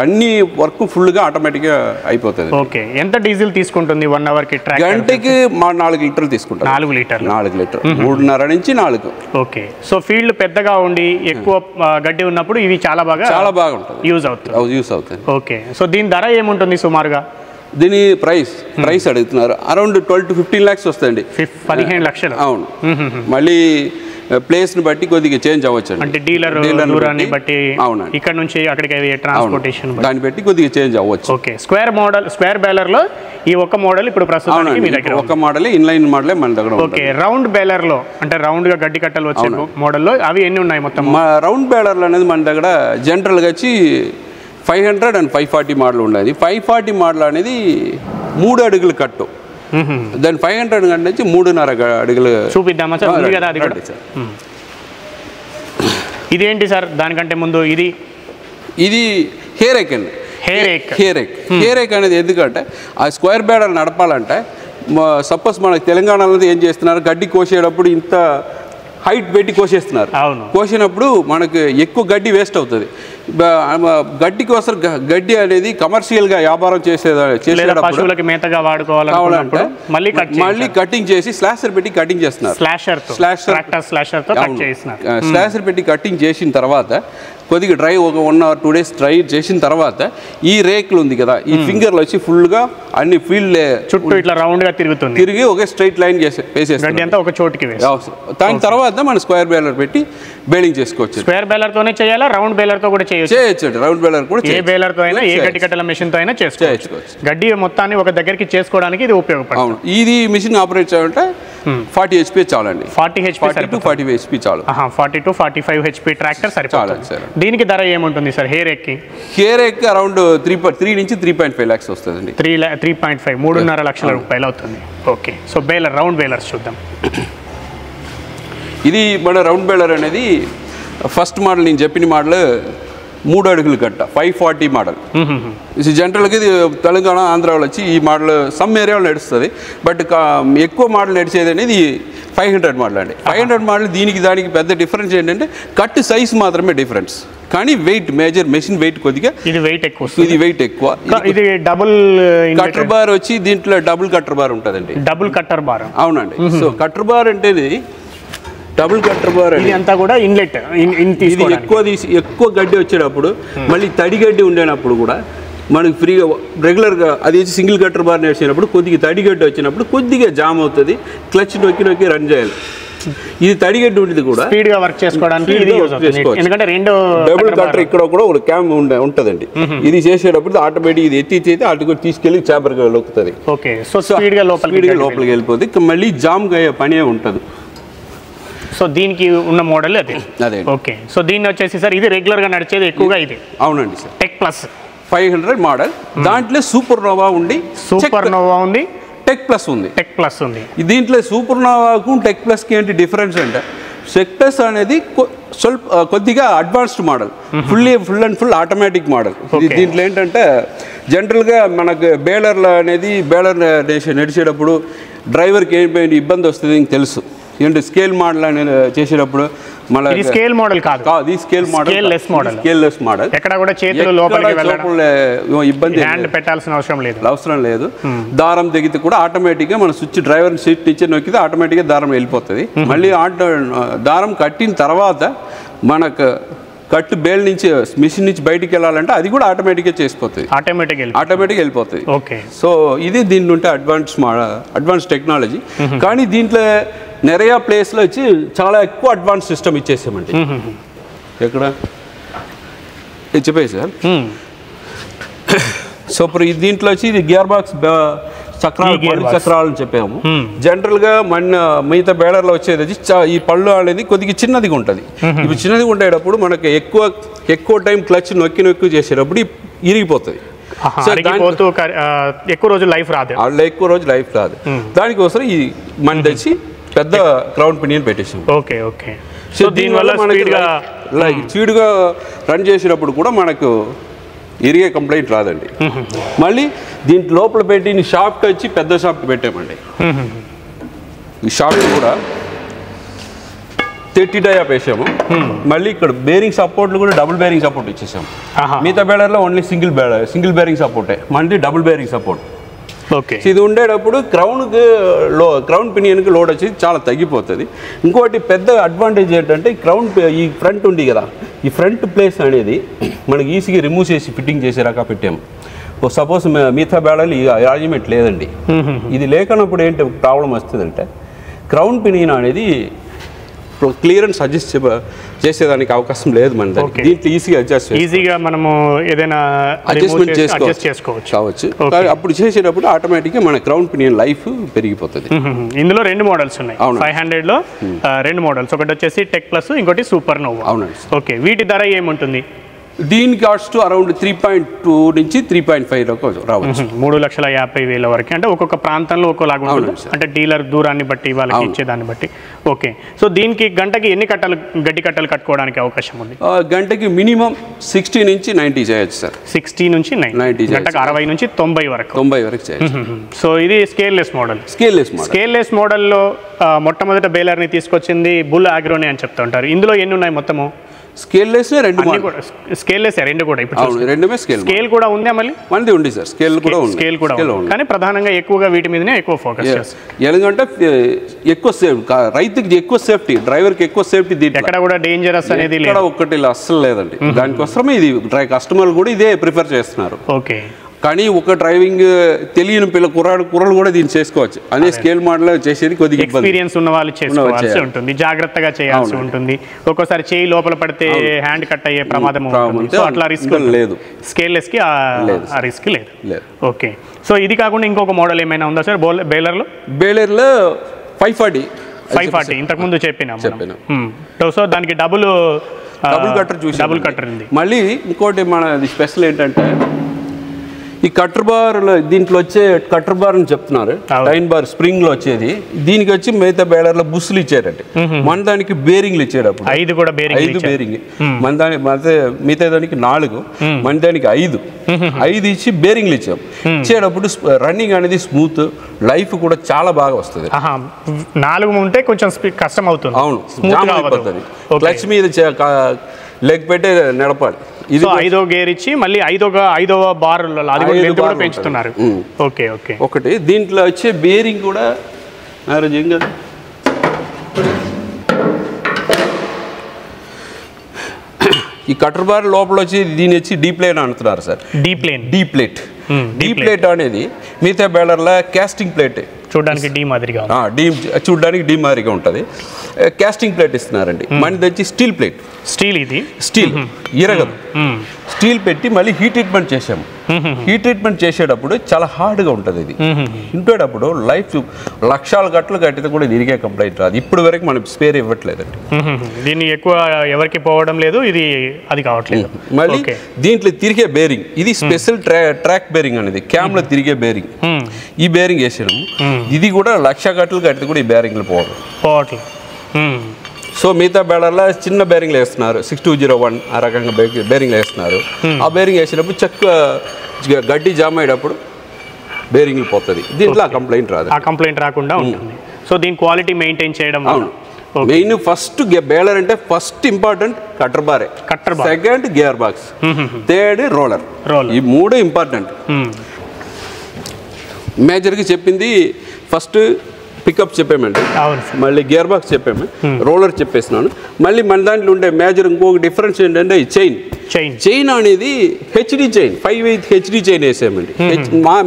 అన్ని వర్క్ ఫుల్ గా ఆటోమేటిక్ గా అయిపోతుంది. ఓకే, ఎంత డీజిల్ తీసుకుంటుంది 1 hour కి? గంటకి 4 లీటర్లు తీసుకుంటాం. 4 లీటర్లు 3.5 నుంచి 4. ఓకే, సో ఫీల్డ్ పెద్దగా ఉండి ఎక్కువ గడ్డి ఉన్నప్పుడు ఇవి చాలా బాగా ఉంటుంది, యూజ్ అవుతుంది. ఓకే, సో దీని ధర ఏముంటుంది సుమారుగా? దీని ప్రైస్ అడుగుతున్నారు అరౌండ్ 12 to 15 lakhs వస్తాయండి. 15 లక్షలు. అవును. మళ్ళీ ప్లేస్ ని బట్టి కొద్దిగా చేంజ్ అవ్వచ్చు, అంటే డీలర్ దూరాన్ని బట్టి. అవునండి, ఇక్కడ నుంచి అక్కడికి ట్రాన్స్పోర్టేషన్ దాన్ని బట్టి కొద్దిగా చేంజ్ అవ్వచ్చు. ఓకే, స్క్వేర్ బేలర్ లో ఈ ఒక్క మోడల్ ఇప్పుడు ప్రస్తుతానికి మీ దగ్గర ఒక మోడల్, ఇన్లైన్ మోడలే మన దగ్గర. ఓకే, రౌండ్ బేలర్ లో అంటే రౌండ్ గా గడ్డి కట్టలు వచ్చే మోడల్లో అవి ఎన్ని ఉన్నాయి మొత్తం? రౌండ్ బేలర్లు అనేది మన దగ్గర జనరల్ గా వచ్చి 500 and 540 మోడల్ ఉండేది. 540 మోడల్ అనేది 3 అడుగులు కట్టు, దాని 500 గంట నుంచి 3.5 అడుగులు. చూపిద్దామా సార్? ఉంది కదా అది కూడా. ఇదేంటి సార్ దానికంటే ముందు? ఇది హెయిర్ ఎక్ అండి. హెయిర్ ఎక్ అనేది ఎందుకంటే ఆ స్క్వేర్ బేడర్ నడపాలంటే సపోజ్ మనకి తెలంగాణలో ఏం చేస్తున్నారు, గడ్డి కోసేటప్పుడు ఇంత హైట్ పెట్టి కోసేస్తున్నారు. కోసినప్పుడు మనకు ఎక్కువ గడ్డి వేస్ట్ అవుతుంది. గడ్డి కోసం గడ్డి అనేది కమర్షియల్గా వ్యాపారం చేసేటప్పుడు మేతగా వాడుకోవాలంటే మళ్ళీ కటింగ్ చేసి స్లాషర్ పెట్టి కటింగ్ చేస్తున్నారు. స్లాషర్ పెట్టి కటింగ్ చేసిన తర్వాత కొద్దిగా డ్రై ఒక 1 or 2 days డ్రై చేసిన తర్వాత ఈ రేకులు ఉంది కదా, ఈ ఫింగర్లు వచ్చి ఫుల్గా అన్ని ఫీల్డ్ చుట్టూ ఇట్లా రౌండ్గా తిరిగి ఒక స్ట్రైట్ లైన్ వేసేస్తాం ఒక చోటుకి. దాని తర్వాత మనం స్క్వేర్ బేలర్ పెట్టి బేలింగ్ చేసుకోవచ్చు. స్క్వేర్ బేలర్ తోనే చేయాలా, రౌండ్ బేలర్ తో కూడా చేయొచ్చు? రౌండ్ బేలర్ కూడా ఏ బేలర్ తో అయినా, ఏ గడ్డి కట్టల మెషిన్ తో అయినా చేసుకోవచ్చు. గడ్డి మొత్తాన్ని ఒక దగ్గరికి చేసుకోవడానికి ఇది ఉపయోగపడుతుంది. ఇది మిషన్ ఆపరేట్ చేయాలంటే 40 HP చాలండి. 40 HP 40 HP చాలు. 40 to 45 HP ట్రాక్టర్ సరిపోతుంది. దీనికి ధర ఏముంటుంది సార్? హెయిర్ ఎక్ అరౌండ్ 3 నుంచి 3.5 lakhs వస్తుందండి. 3.5 3.5 లక్షల రూపాయలు అవుతుంది. Okay, so baler, round balers చూద్దాం. ఇది మన రౌండ్ బేలర్ అనేది ఫస్ట్ మోడల్, నేను చెప్పిన మోడల్ 3 అడుగులు కట్ట 540 మోడల్. జనరల్గా ఇది తెలంగాణ, ఆంధ్రాలో వచ్చి ఈ మోడల్ సమ్ ఏరియాలో నడుస్తుంది. బట్ ఎక్కువ మోడల్ నడిచేది అనేది 500 మోడల్ అండి. 500 మోడల్ దానికి పెద్ద డిఫరెన్స్ ఏంటంటే కట్ సైజ్ మాత్రమే డిఫరెన్స్, కానీ వెయిట్ మేజర్ మెషిన్ వెయిట్ కొద్దిగా ఇది వెయిట్ ఎక్కువ. ఇది డబుల్ కట్టర్ బార్ వచ్చి దీంట్లో డబుల్ కట్టర్ బార్ ఉంటుందండి. డబుల్ కట్టర్ బార్, అవునండి. సో కట్టర్ బార్ అంటే డబుల్ కట్టర్ బార్ అంతా కూడా ఇన్లెట్. ఇది ఎక్కువ గడ్డి వచ్చేటప్పుడు, మళ్ళీ తడి గడ్డి ఉండేటప్పుడు కూడా మనకి ఫ్రీగా రెగ్యులర్గా అది వచ్చి సింగిల్ కట్టర్ బార్ నడిచేటప్పుడు కొద్దిగా తడి గడ్డి వచ్చినప్పుడు కొద్దిగా జామ్ అవుతుంది, క్లచ్ నొక్కి రన్ చేయాలి. ఇది తడిగడ్డి ఉంటుంది కూడా స్పీడ్ గా వర్క్ చేసుకోవడానికి ఎందుకంటే రెండు డబుల్ కట్టర్ ఇక్కడ కూడా ఒక క్యామ్ ఉంటదండి. ఇది చేసేటప్పుడు ఆటోమేటిక్ ఇది ఎత్తి అటు తీసుకెళ్లి చాపర్ గా లొక్కుతుంది. ఓకే, సో స్పీడ్ గా లోపలికి వెళ్ళిపోతుంది, మళ్ళీ జామ్ గా పనే ఉంటది. సో దీనికి ఉన్న మోడల్ అదే. ఓకే, సో దీన్ని వచ్చేసి సార్ ఇది రెగ్యులర్ గా నడిచేది ఎక్కువగా ఇది. అవునండి సార్. టెక్ ప్లస్ 500 మోడల్, దాంట్లో సూపర్ నోవా ఉంది, టెక్ ప్లస్ ఉంది. దీంట్లో సూపర్ నోవాకు టెక్ ప్లస్కి ఏంటి డిఫరెన్స్ అంటే టెక్ ప్లస్ అనేది కొద్దిగా advanced model, full automatic model. దీంట్లో ఏంటంటే జనరల్గా మనకు బేలర్ నడిచేటప్పుడు డ్రైవర్కి ఏంటి ఇబ్బంది వస్తుంది తెలుసు. ఏంటి స్కేల్ మోడల్ అనేది చేసేటప్పుడు మళ్ళీ స్కేల్ మోడల్ కాదు, స్కేల్ లెస్ మోడల్. ఎక్కడ కూడా చేతులు లోపలికి ఇబ్బంది హ్యాండ్ పెట్టాల్సిన అవసరం లేదు. దారం తెగితే కూడా ఆటోమేటిక్గా మన స్విచ్ డ్రైవర్ సీట్ టీచర్ నొక్కితే ఆటోమేటిక్గా దారం వెళ్ళిపోతుంది. మళ్ళీ దారం కట్టిన తర్వాత మనకు కట్టు బేల్ నుంచి మిషన్ నుంచి బయటికి వెళ్ళాలంటే అది కూడా ఆటోమేటిక్గా చేసిపోతుంది, ఆటోమేటిక్గా వెళ్ళిపోతుంది. ఓకే. సో ఇది దీని ఉంటే అడ్వాన్స్ టెక్నాలజీ. కానీ దీంట్లో నెరయా ప్లేస్లో వచ్చి చాలా ఎక్కువ అడ్వాన్స్ సిస్టమ్ ఇచ్చేసామండి. ఎక్కడ చెప్పేసి సార్. సో ఇప్పుడు దీంట్లో వచ్చి ఇది గియర్ బాక్స్ చక్రాలు, పళ్ళు చక్రాలు అని చెప్పాము. జనరల్గా మిగతా బేలర్లో వచ్చేది వచ్చి ఈ పళ్ళు అనేది కొద్దిగా చిన్నదిగా ఉంటుంది. ఇప్పుడు చిన్నదిగా ఉండేటప్పుడు మనకి ఎక్కువ టైం క్లచ్ నొక్కి చేసేటప్పుడు ఇరిగిపోతుంది. ఎక్కువ రోజు లైఫ్ రాదు. దానికోసం ఈ మన తెచ్చి పెద్ద క్రౌన్ పినియన్ పెట్టేసాం. Okay okay. సో దీనివల్ల స్పీడ్గా రన్ చేసేటప్పుడు కూడా మనకు ఇరిగే కంప్లైంట్ రాదండి. మళ్ళీ దీంట్లో లోపల పెట్టి షాఫ్ట్ వచ్చి పెద్ద షాఫ్ట్ పెట్టామండి. ఈ షాఫ్ట్ కూడా 30 డయాప్ వేసాము. మళ్ళీ ఇక్కడ బేరింగ్ సపోర్ట్లు కూడా డబుల్ బేరింగ్ సపోర్ట్ ఇచ్చేసాము. మిగతా బేలర్లో ఓన్లీ సింగిల్ బేరింగ్ సపోర్టే, మళ్ళీ డబుల్ బేరింగ్ సపోర్ట్. ఓకే. ఇది ఉండేటప్పుడు క్రౌన్ పినియన్కి లోడ్ వచ్చి చాలా తగ్గిపోతుంది. ఇంకోటి పెద్ద అడ్వాంటేజ్ ఏంటంటే ఈ ఫ్రంట్ ఉంది కదా, ఈ ఫ్రంట్ ప్లేస్ అనేది మనకి ఈజీగా రిమూవ్ చేసి ఫిట్టింగ్ చేసేలాగా పెట్టాము. సపోజ్ మిగతా బేళలు ఈ అరేంజ్మెంట్ లేదండి. ఇది లేకున్నప్పుడు ఏంటి ప్రాబ్లం వస్తుందంటే క్రౌన్ పినియన్ అనేది క్లియరెన్స్ అడ్జస్ట్ చేసేదానికి అవకాశం లేదు మన దానికి. దీంట్లో ఈజీగా మనము ఏదైనా అడ్జస్ట్మెంట్ చేసుకోవచ్చు. అప్పుడు చేసేటప్పుడు ఆటోమేటిక్గా మన క్రౌన్ పినియన్ లైఫ్ పెరిగిపోతుంది. ఇందులో 2 మోడల్స్ ఉన్నాయి. 500లో 2 మోడల్స్, ఒకటి వచ్చేసి టెక్ ప్లస్, ఇంకోటి సూపర్ నోవా. అవునండి. ఓకే. వీటి ధర ఏముంటుంది? దీని కాస్ట్ అరౌండ్ 3.2 నుంచి 3.5 వరకు రావచ్చు. 3,50,000 వరకు. అంటే ఒక్కొక్క ప్రాంతంలో ఒక్కోలాగా ఉంటుంది, అంటే డీలర్ దూరాన్ని బట్టి వాళ్ళకి ఇచ్చేదాన్ని బట్టి. ఓకే. సో దీనికి గంటకి ఎన్ని గడ్డి కట్టలు కట్టుకోవడానికి అవకాశం ఉంది? గంటకి మినిమం 60 నుంచి 90 చేయొచ్చు సార్. 60 నుంచి 90, గంటకు 60 నుంచి 90 వరకు చేయొచ్చు. సో ఇది స్కేల్లెస్ మోడల్లో మొట్టమొదట బేలర్ని తీసుకొచ్చింది బుల్ అగ్రోనే అని చెప్తా ఉంటారు. ఇందులో ఎన్ని ఉన్నాయి మొత్తము? స్కేల్లెస్ రెండు కూడా ఇప్పుడు స్కేల్ కూడా ఉందా? మళ్ళీ ఉంది సార్, స్కేల్ కూడా ఉంది. కానీ ప్రధానంగా ఎక్కువగా వీటి మీదనే ఎక్కువ ఫోకస్ చేస్తారు. ఎందుకంటే ఎక్కువ రైతుకి ఎక్కువ సేఫ్టీ, డ్రైవర్కి ఎక్కువ సేఫ్టీ. ఎక్కడ కూడా డేంజరస్ అనేది ఒక్కటి అస్సలు లేదండి. దానికోసమే ఇది కస్టమర్లు కూడా ఇదే ప్రిఫర్ చేస్తున్నారు. ఓకే. కానీ ఒక డ్రైవింగ్ తెలియని కుర్రలు కూడా దీన్ని చేసుకోవచ్చు. అదే స్కేల్ మోడల్ చేసేది కొద్దిగా ఎక్స్పీరియన్స్ ఉన్న వాళ్ళు చేసుకోవాల్సి ఉంటుంది, జాగ్రత్తగా చేయాల్సి ఉంటుంది. ఒక్కోసారి చేయి లోపల పడితే హ్యాండ్ కట్ అయ్యే ప్రమాదం ఉంటుంది. అట్లా రిస్క్ లేదు. స్కేల్లెస్ కి ఆ రిస్క్ లేదు. ఓకే. సో ఇది కాకుండా ఇంకొక మోడల్ ఏమైనా ఉందా సార్ బేలర్లో? 540 ఇంతకు ముందు చెప్పినా. సో దానికి డబుల్ కట్టర్ ఉంది. మళ్ళీ ఇంకోటి మన స్పెషల్ ఏంటంటే ఈ కట్టర్ బార్, దీంట్లో వచ్చే కట్టర్ బార్ అని చెప్తున్నారు, టైన్ బార్ స్ప్రింగ్ లో వచ్చేది. దీనికి వచ్చి మిగతా బేలర్లో బుస్సులు ఇచ్చారండి. మన దానికి బేరింగ్లు ఇచ్చేటప్పుడు 5 బేరింగ్, మన దానికి మిగతా దానికి 4, మన దానికి 5 ఇచ్చి బేరింగ్లు ఇచ్చాం. ఇచ్చేటప్పుడు రన్నింగ్ అనేది స్మూత్, లైఫ్ కూడా చాలా బాగా వస్తుంది. 4 ఉంటే కొంచెం కష్టం అవుతుంది. అవును, క్లచ్ మీద లెగ్ పెట్టే నడపాలి. ఇది 5వ గేర్ ఇచ్చి మళ్ళీ 5వ బార్ కూడా పెంచుతున్నారు. Okay okay. ఒకటి దీంట్లో వచ్చే బేరింగ్ కూడా కదా, ఈ కటర్ బార్ లోపల వచ్చి దీని వచ్చి డీ ప్లేట్ అంటున్నారు సార్. డీ ప్లేట్ అనేది మిగతా బేలర్ల క్యాస్టింగ్ ప్లేట్, చూడడానికి డీ మాదిరిగా ఉంటుంది. క్యాస్టింగ్ ప్లేట్ ఇస్తున్నారండి. మనది వచ్చి స్టీల్ ప్లేట్. స్టీల్ ఇరగదు. స్టీల్ పెట్టి మళ్ళీ హీట్ ట్రీట్మెంట్ చేసాము. హీట్ ట్రీట్మెంట్ చేసేటప్పుడు చాలా హార్డ్గా ఉంటుంది. ఇది ఇంటేటప్పుడు లైఫ్ లక్షల గట్లు కట్టితే కూడా ఇరిగే కంప్లైంట్ రాదు. ఇప్పుడు వరకు మనం స్పేర్ ఇవ్వట్లేదండి. దీన్ని ఎక్కువ ఎవరికి పోవడం లేదు, అది కావట్లేదు. మళ్ళీ దీంట్లో తిరిగే బేరింగ్, ఇది స్పెషల్ ట్రాక్ బేరింగ్ అనేది, క్యామ్లో తిరిగే బేరింగ్. ఈ బేరింగ్ వేసాము. ఇది కూడా లక్ష గట్లు కట్టితే కూడా ఈ బేరింగ్లు పోవట్లేదు. సో మిగతా బేలర్లో చిన్న బేరింగ్లు వేస్తున్నారు, 6201 ఆ రకంగా బేరింగ్లు వేస్తున్నారు. ఆ బేరింగ్ వేసినప్పుడు గడ్డి జామ్ అయ్యేటప్పుడు బేరింగ్లు పోతుంది. దీంట్లో ఆ కంప్లైంట్ రాకుండా ఉంటుంది. సో దీని క్వాలిటీ మెయింటైన్ చేయడం. మెయిన్ ఫస్ట్ బేలర్ అంటే ఫస్ట్ ఇంపార్టెంట్ కట్టర్ బారే, second gear box, third roller. ఈ 3 ఇంపార్టెంట్. మేజర్గా చెప్పింది ఫస్ట్ పికప్ చెప్పామండి, మళ్ళీ గేర్ బాక్స్ చెప్పాము, రోలర్ చెప్పేసినాను. మళ్ళీ మన దాంట్లో ఉండే మేజర్ ఇంకొక డిఫరెన్స్ ఏంటంటే ఈ చైన్ అనేది హెచ్డి చైన్ 5/8 హెచ్డి చైన్ వేసామండి.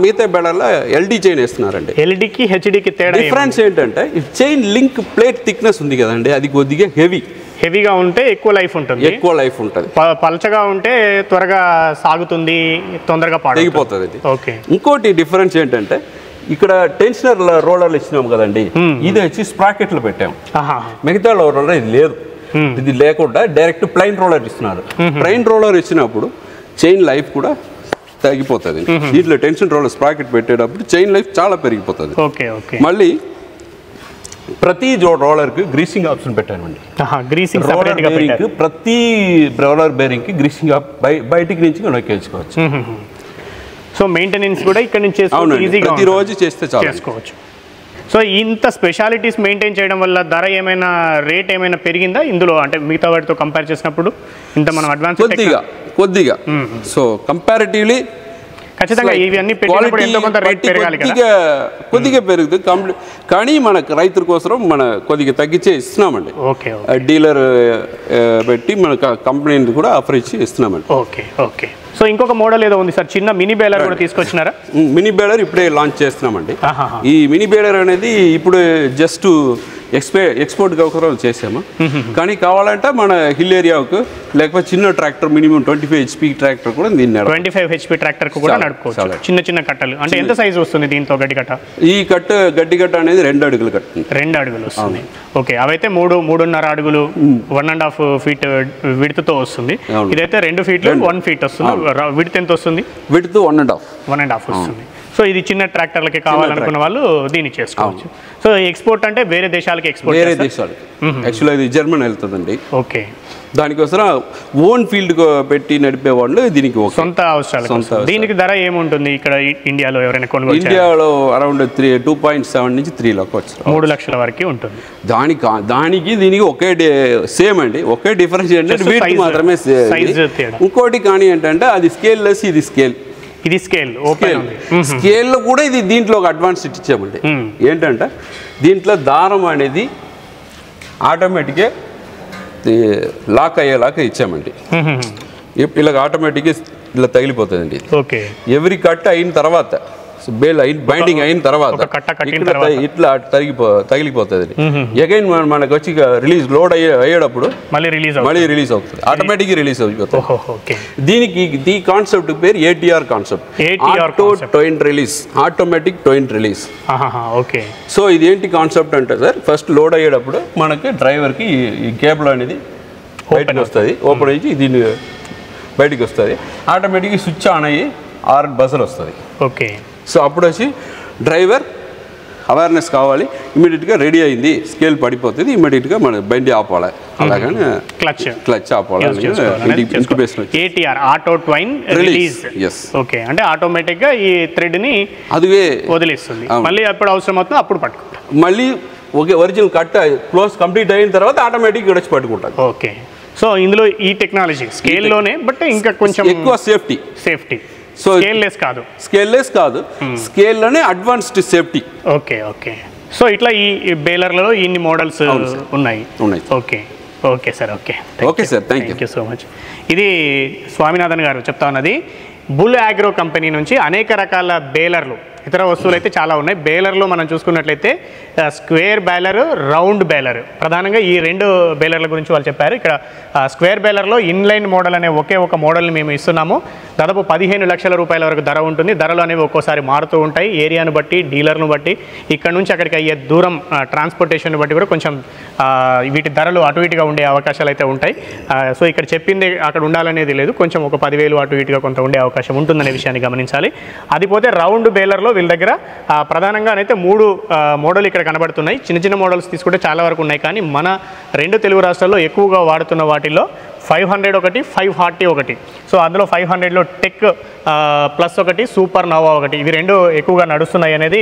మిగతా బెడల్లో ఎల్డి చైన్ వేస్తున్నారండి. ఎల్డికి హెచ్డికి తేడా డిఫరెన్స్ ఏంటంటే ఈ చైన్ లింక్ ప్లేట్ థిక్నెస్ ఉంది కదండి, అది కొద్దిగా హెవీగా ఉంటే ఎక్కువ లైఫ్ ఉంటుంది. పలచగా ఉంటే త్వరగా సాగుతుంది, తొందరగా తెగిపోతుంది. ఓకే. ఇంకోటి డిఫరెన్స్ ఏంటంటే ఇక్కడ టెన్షనర్ రోలర్లు ఇచ్చినాం కదండి, ఇది వచ్చి స్ప్రాకెట్లు పెట్టాం. మిగతా రోలర్ ఇది లేదు. ఇది లేకుండా డైరెక్ట్ ప్లైన్ రోలర్ ఇస్తున్నారు. ప్లైన్ రోలర్ ఇచ్చినప్పుడు చైన్ లైఫ్ కూడా తగ్గిపోతుంది. దీంట్లో టెన్షన్ రోలర్ స్ప్రాకెట్ పెట్టేటప్పుడు చైన్ లైఫ్ చాలా పెరిగిపోతుంది. మళ్ళీ ప్రతి రోలర్కి గ్రీసింగ్ ఆప్షన్ పెట్టానండి. ప్రతి రోలర్ బేరింగ్కి గ్రీసింగ్ బయటికి నుంచి నొక్కేసుకోవచ్చు. సో మెయింటెనెన్స్ కూడా ఇక్కడ నుంచి ప్రతిరోజు చేస్తే చేసుకోవచ్చు. సో ఇంత స్పెషాలిటీస్ మెయింటైన్ చేయడం వల్ల ధర ఏమైనా రేట్ ఏమైనా పెరిగిందా ఇందులో, అంటే మిగతా వాటితో కంపేర్ చేసినప్పుడు? ఇంత మనం అడ్వాన్స్ కొద్దిగా సో కంపారిటివ్లీ ఖచ్చితంగా ఇవన్నీ పెట్టినప్పుడు ఎంతో కొంత రేట్ పెరగాలి కదా, కొద్దిగా పెరుగుతుంది కంప్లీట్. కానీ మన రైతుల కోసం మన కొద్దిగా తగ్గించే ఇస్తున్నామండి. డీలర్ పెట్టి మన కంపెనీ కూడా ఆఫర్ ఇచ్చి ఇస్తున్నామండి. ఓకే. సో ఇంకొక మోడల్ ఏదో ఉంది సార్, చిన్న మినీ బేలర్ కూడా తీసుకొచ్చినారా? మినీ బేలర్ ఇప్పుడే లాంచ్ చేస్తున్నామండి. ఈ మినీ బేలర్ అనేది ఇప్పుడు జస్ట్ ఎక్స్పోర్ట్ కోసం చేసాము. కానీ కావాలంటే మన హిల్ ఏరియాకు లేకపోతే చిన్న ట్రాక్టర్ మినిమం 25 HP ట్రాక్టర్ కూడా 25 HP ట్రాక్టర్ కూడా నడుపుకోవచ్చు. చిన్న కట్టలు అంటే ఎంత సైజు వస్తుంది దీంతో గడ్డి కట్ట? ఈ గడ్డి కట్ట అనేది 2 అడుగులు కట్ట. 2 అడుగులు వస్తుంది. ఓకే. అవైతే 3.5 అడుగులు 1.5 feet విడ్త్తో వస్తుంది. ఇదైతే 2 feet 1 feet వస్తుంది. విడ్త్ ఎంత వస్తుంది? విడ్త్ 1.5 వస్తుంది. సో ఇది చిన్న ట్రాక్టర్లకి కావాలనుకున్న వాళ్ళు దీన్ని చేసుకోవచ్చు. సో ఎక్స్పోర్ట్ అంటే వేరే దేశాలకి ఎక్స్పోర్ట్? వేరే దేశాలు. యాక్చువల్గా ఇది జర్మన్ వెళ్తుందండి. ఓకే. దానికోసం ఓన్ ఫీల్డ్ పెట్టి నడిపే వాళ్ళు దీనికి సొంత అవసరాలు. దీనికి ధర ఏముంటుంది ఇక్కడ ఇండియాలో ఎవరైనా కొనుగోలు? ఇండియాలో అరౌండ్ 2.7 నుంచి 3 లాక్ వచ్చు, 3 లక్షల వరకు ఉంటుంది. దానికి దీనికి ఒకే సేమ్ అండి. ఒకే డిఫరెన్స్ ఏంటంటే వీటి మాత్రమే. ఇంకోటి కానీ ఏంటంటే అది స్కేల్ లెస్, ఇది స్కేల్. ఇది స్కేల్ ఓపెన్. స్కేల్లో కూడా ఇది దీంట్లో ఒక అడ్వాన్స్ ఇచ్చామండి. ఏంటంటే దీంట్లో దారం అనేది ఆటోమేటిక్గా లాక్ అయ్యేలాగా ఇచ్చామండి. ఇలా ఆటోమేటిక్గా ఇలా తగిలిపోతుందండి. ఓకే. ఎవ్రీ కట్ అయిన తర్వాత బైండింగ్ అయిన తర్వాత ఇట్లా తగిలిపోతుంది. అగైన్ మనకు వచ్చి రిలీజ్ లోడ్ అయ్యేటప్పుడు మళ్ళీ రిలీజ్ అవుతుంది, ఆటోమేటిక్ రిలీజ్ అయిపోతుంది. దీనికి ఈ కాన్సెప్ట్ పేరు ATR concept, automatic twine release. So ఇది ఏంటి కాన్సెప్ట్ అంటే సార్, ఫస్ట్ లోడ్ అయ్యేటప్పుడు మనకి డ్రైవర్కి ఈ కేబుల్ అనేది బయటకు వస్తుంది, ఓపెన్ అయ్యి దీన్ని బయటికి వస్తుంది. ఆటోమేటిక్గా స్విచ్ ఆన్ అయ్యి 6 బజర్ వస్తుంది. ఓకే. సో అప్పుడు వచ్చి డ్రైవర్ అవేర్నెస్ కావాలి, ఇమీడియట్గా రెడీ అయింది, స్కేల్ పడిపోతుంది, ఇమీడియట్గా మన బండి ఆపాలి, అలాగని క్లచ్ ఆపాలి. ATR auto twine release. Okay. అంటే ఆటోమేటిక్గా ఈ థ్రెడ్ని అదివే వదిలేస్తుంది, మళ్ళీ ఎప్పుడు అవసరం అవుతుందో అప్పుడు పట్టుకుంటాం. మళ్ళీ okay original cut close complete అయిన తర్వాత ఆటోమేటిక్గా వచ్చి పట్టుకుంటాం. ఓకే. సో ఇందులో ఈ టెక్నాలజీ స్కేల్లోనే బట్ ఇంకా కొంచెం ఎక్కువ సేఫ్టీ. సో స్కేల్లెస్ కాదు, స్కేల్లోనే అడ్వాన్స్డ్ సేఫ్టీ. ఓకే. సో ఇట్లా ఈ బేలర్లలో ఇన్ని మోడల్స్ ఉన్నాయి. Okay sir. Okay sir, thank you so much. ఇది స్వామినాథన్ గారు చెప్తా ఉన్నది బుల్ అగ్రో కంపెనీ నుంచి. అనేక రకాల బేలర్లు, ఇతర వస్తువులు అయితే చాలా ఉన్నాయి. బేలర్లో మనం చూసుకున్నట్లయితే స్క్వేర్ బేలర్, రౌండ్ బేలర్, ప్రధానంగా ఈ 2 బేలర్ల గురించి వాళ్ళు చెప్పారు. ఇక్కడ స్క్వేర్ బేలర్లో ఇన్లైన్ మోడల్ అనే ఒకే ఒక మోడల్ని మేము ఇస్తున్నాము. దాదాపు 15 లక్షల రూపాయల వరకు ధర ఉంటుంది. ధరలు అనేవి ఒక్కోసారి మారుతూ ఉంటాయి, ఏరియాను బట్టి, డీలర్ను బట్టి, ఇక్కడ నుంచి అక్కడికి అయ్యే దూరం, ట్రాన్స్పోర్టేషన్ బట్టి కూడా కొంచెం వీటి ధరలు అటు ఇటుగా ఉండే అవకాశాలు అయితే ఉంటాయి. సో ఇక్కడ చెప్పింది అక్కడ ఉండాలనేది లేదు, కొంచెం ఒక 10,000 అటు ఇటుగా కొంత ఉండే అవకాశం ఉంటుందనే విషయాన్ని గమనించాలి. అది పోతే రౌండ్ బేలర్లో వీళ్ళ దగ్గర ప్రధానంగా అయితే 3 మోడల్ ఇక్కడ కనబడుతున్నాయి. చిన్న మోడల్స్ తీసుకుంటే చాలా వరకు ఉన్నాయి, కానీ మన 2 తెలుగు రాష్ట్రాల్లో ఎక్కువగా వాడుతున్న వాటిల్లో 500 ఒకటి, 540 ఒకటి. సో అందులో 500లో టెక్ ప్లస్ ఒకటి, సూపర్ నోవా ఒకటి, ఇవి రెండు ఎక్కువగా నడుస్తున్నాయి అనేది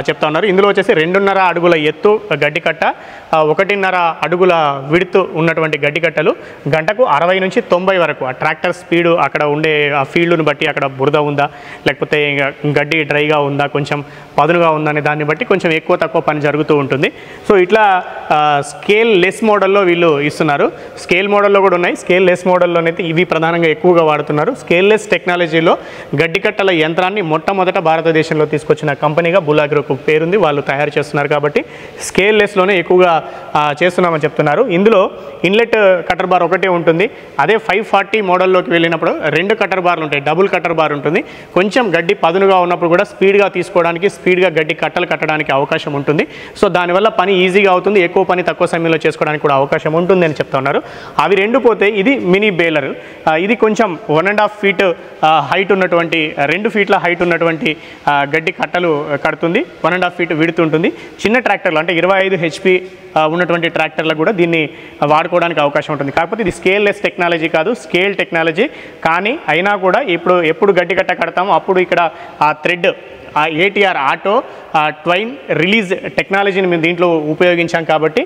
చెప్తా ఉన్నారు. ఇందులో వచ్చేసి 2.5 అడుగుల ఎత్తు గడ్డి కట్ట, 1.5 అడుగుల విడుతు ఉన్నటువంటి గడ్డి కట్టలు, గంటకు 60 నుంచి 90 వరకు. ఆ ట్రాక్టర్ స్పీడు, అక్కడ ఉండే ఆ ఫీల్డ్ను బట్టి, అక్కడ బురద ఉందా లేకపోతే గడ్డి డ్రైగా ఉందా, కొంచెం పదునుగా ఉందా అనే దాన్ని బట్టి కొంచెం ఎక్కువ తక్కువ పని జరుగుతూ ఉంటుంది. సో ఇట్లా స్కేల్ లెస్ మోడల్లో వీళ్ళు ఇస్తున్నారు. స్కేల్ మోడల్లో కూడా ఉన్నాయి. స్కేల్ లెస్ మోడల్లోనైతే ఇవి ప్రధానంగా ఎక్కువగా వాడుతున్నారు. స్కేల్ లెస్ టెక్నాలజీలో గడ్డి కట్టల యంత్రాన్ని మొట్టమొదట భారతదేశంలో తీసుకొచ్చిన కంపెనీగా బులాగ్రోకు పేరుంది. వాళ్ళు తయారు చేస్తున్నారు కాబట్టి స్కేల్ లెస్లోనే ఎక్కువగా చేస్తున్నామని చెప్తున్నారు. ఇందులో ఇన్లెట్ కటర్ బార్ ఒకటే ఉంటుంది. అదే 540 మోడల్లోకి వెళ్ళినప్పుడు 2 కటర్ బార్లు ఉంటాయి, డబుల్ కటర్ బార్ ఉంటుంది. కొంచెం గడ్డి పదునుగా ఉన్నప్పుడు కూడా స్పీడ్గా తీసుకోవడానికి, స్పీడ్గా గడ్డి కట్టలు కట్టడానికి అవకాశం ఉంటుంది. సో దానివల్ల పని ఈజీగా అవుతుంది, ఎక్కువ పని తక్కువ సమయంలో చేసుకోవడానికి కూడా అవకాశం ఉంటుంది అని చెప్తా ఉన్నారు. అవి రెండు పోతే ఇది మినీ బేలర్. ఇది కొంచెం 1.5 ఫీట్ హైట్ ఉన్నటువంటి, 2 ఫీట్ల హైట్ ఉన్నటువంటి గడ్డి కట్టలు కడుతుంది. 1.5 ఫీట్ విడుతుంటుంది. చిన్న ట్రాక్టర్లు అంటే 25 HP ఉన్నటువంటి ట్రాక్టర్లకు కూడా దీన్ని వాడుకోవడానికి అవకాశం ఉంటుంది. కాకపోతే ఇది స్కేల్ లెస్ టెక్నాలజీ కాదు, స్కేల్ టెక్నాలజీ. కానీ అయినా కూడా ఎప్పుడు గడ్డి కట్ట కడతామో అప్పుడు ఇక్కడ ఆ థ్రెడ్, ఆ ATR ఆటో ట్వైన్ రిలీజ్ టెక్నాలజీని మేము దీంట్లో ఉపయోగించాం కాబట్టి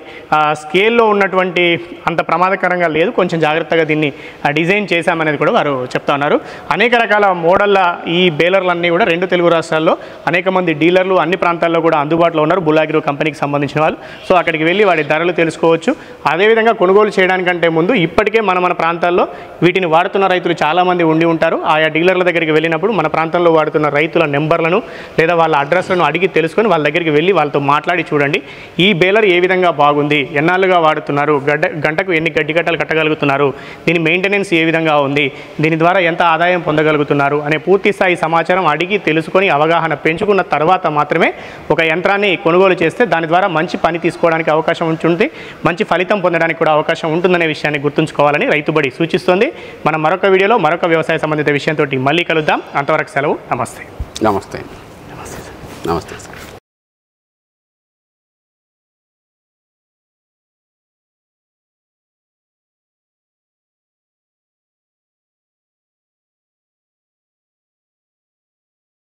స్కేల్లో ఉన్నటువంటి అంత ప్రమాదకరంగా లేదు, కొంచెం జాగ్రత్తగా దీన్ని డిజైన్ చేశామనేది కూడా వారు చెప్తా ఉన్నారు. అనేక రకాల మోడళ్ళ ఈ బేలర్లన్నీ కూడా 2 తెలుగు రాష్ట్రాల్లో అనేక మంది డీలర్లు అన్ని ప్రాంతాల్లో కూడా అందుబాటులో ఉన్నారు, బులాగ్రో కంపెనీకి సంబంధించిన వాళ్ళు. సో అక్కడికి వెళ్ళి వాటి ధరలు తెలుసుకోవచ్చు. అదేవిధంగా కొనుగోలు చేయడానికంటే ముందు ఇప్పటికే మన ప్రాంతాల్లో వీటిని వాడుతున్న రైతులు చాలామంది ఉండి ఉంటారు. ఆయా డీలర్ల దగ్గరికి వెళ్ళినప్పుడు మన ప్రాంతంలో వాడుతున్న రైతుల నెంబర్లను లేదా వాళ్ళ అడ్రస్లను అడిగి తెలుసుకొని వాళ్ళ దగ్గరికి వెళ్ళి వాళ్ళతో మాట్లాడి చూడండి, ఈ బేలర్ ఏ విధంగా బాగుంది, ఎన్నాళ్ళుగా వాడుతున్నారు, గంటకు ఎన్ని గడ్డి కట్టలు కట్టగలుగుతున్నారు, దీని మెయింటెనెన్స్ ఏ విధంగా ఉంది, దీని ద్వారా ఎంత ఆదాయం పొందగలుగుతున్నారు అనే పూర్తి స్థాయి సమాచారం అడిగి తెలుసుకొని అవగాహన పెంచుకున్న తర్వాత మాత్రమే ఒక యంత్రాన్ని కొనుగోలు చేస్తే దాని ద్వారా మంచి పని తీసుకోవడానికి అవకాశం ఉంటుంది, మంచి ఫలితం పొందడానికి కూడా అవకాశం ఉంటుందనే విషయాన్ని గుర్తుంచుకోవాలని రైతుబడి సూచిస్తోంది. మనం మరొక వీడియోలో మరొక వ్యవసాయ సంబంధిత విషయంతో మళ్ళీ కలుద్దాం. అంతవరకు సెలవు. నమస్తే. నమస్తే. నమస్తే.